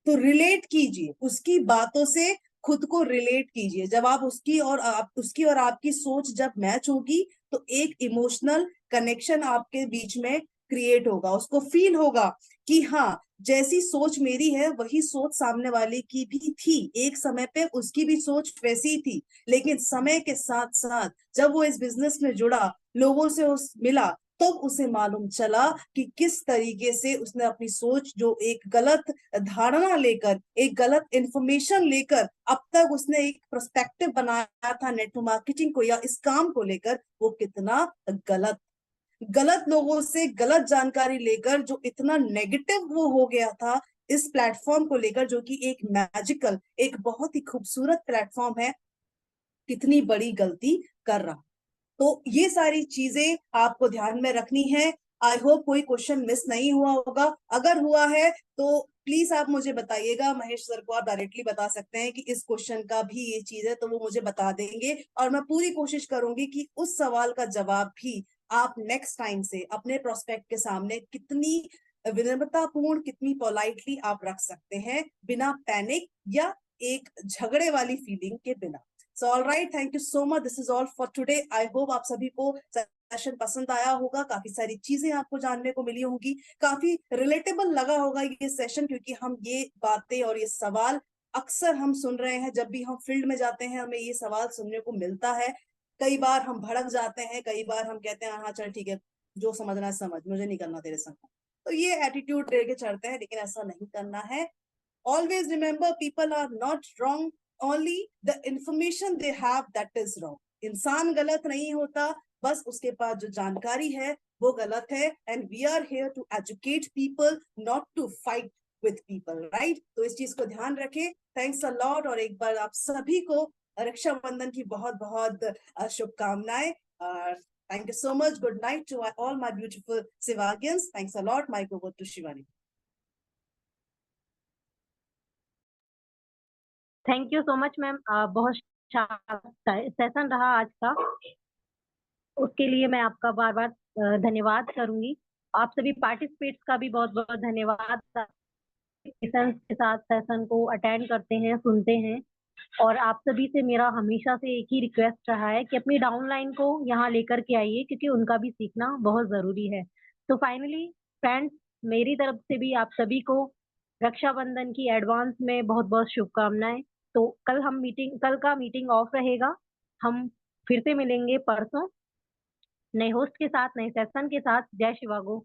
[SPEAKER 2] तो रिलेट कीजिए उसकी बातों से, खुद को रिलेट कीजिए। जब आप उसकी और आपकी सोच जब मैच होगी, तो एक इमोशनल कनेक्शन आपके बीच में क्रिएट होगा। उसको फील होगा कि हाँ, जैसी सोच मेरी है वही सोच सामने वाले की भी थी, एक समय पे उसकी भी सोच वैसी ही थी, लेकिन समय के साथ साथ जब वो इस बिजनेस में जुड़ा, लोगों से उस मिला, तब उसे मालूम चला कि किस तरीके से उसने अपनी सोच, जो एक गलत धारणा लेकर, एक गलत इंफॉर्मेशन लेकर अब तक उसने एक पर्सपेक्टिव बनाया था नेटवर्क मार्केटिंग को या इस काम को लेकर, वो कितना गलत, गलत लोगों से गलत जानकारी लेकर जो इतना नेगेटिव वो हो गया था इस प्लेटफॉर्म को लेकर, जो कि एक मैजिकल, एक बहुत ही खूबसूरत प्लेटफॉर्म है, कितनी बड़ी गलती कर रहा। तो ये सारी चीजें आपको ध्यान में रखनी है। आई होप कोई क्वेश्चन मिस नहीं हुआ होगा। अगर हुआ है तो प्लीज आप मुझे बताइएगा। महेश सर को आप डायरेक्टली बता सकते हैं कि इस क्वेश्चन का भी ये चीज है, तो वो मुझे बता देंगे, और मैं पूरी कोशिश करूंगी कि उस सवाल का जवाब भी आप नेक्स्ट टाइम से अपने प्रोस्पेक्ट के सामने कितनी विनम्रतापूर्ण, कितनी पोलाइटली आप रख सकते हैं, बिना पैनिक या एक झगड़े वाली फीलिंग के बिना। So all right, thank you so much. This is all for today. I hope आप सभी को सेशन पसंद आया होगा, काफी सारी चीजें आपको जानने को मिली होंगी, काफी रिलेटेबल लगा होगा ये सेशन, क्योंकि हम ये बातें और ये सवाल अक्सर हम सुन रहे हैं। जब भी हम फील्ड में जाते हैं हमें ये सवाल सुनने को मिलता है। कई बार हम भड़क जाते हैं, कई बार हम कहते हैं हाँ चल ठीक है, जो समझना है समझ, मुझे नहीं करना तेरे संग। तो ये एटीट्यूड लेके चढ़ते हैं, लेकिन ऐसा नहीं करना है। Always remember, people are not wrong, only the information they have that is wrong. इंसान गलत नहीं होता, बस उसके पास जो जानकारी है वो गलत है। And we are here to educate people, not to fight with people, right? तो इस चीज को ध्यान रखें। Thanks a lot, और एक बार आप सभी को रक्षाबंधन की बहुत बहुत शुभकामनाएं। Thank you so much. Good night to all my beautiful Sivagians. Thanks a lot. Mic over to Shivani.
[SPEAKER 1] Thank you so much ma'am, बहुत सेशन रहा आज का, उसके लिए मैं आपका बार बार धन्यवाद करूंगी। आप सभी पार्टिसिपेट्स का भी बहुत बहुत धन्यवाद, सेशन के साथ सेशन को अटेंड करते हैं, सुनते हैं। और आप सभी से मेरा हमेशा से एक ही रिक्वेस्ट रहा है कि अपनी डाउनलाइन को यहाँ लेकर के आइए, क्योंकि उनका भी सीखना बहुत जरूरी है। तो फाइनली फ्रेंड्स, मेरी तरफ से भी आप सभी को रक्षाबंधन की एडवांस में बहुत बहुत शुभकामनाएं। तो कल का मीटिंग ऑफ रहेगा। हम फिर से मिलेंगे परसों नए होस्ट के साथ, नए सेशन के साथ। जय शिवागो।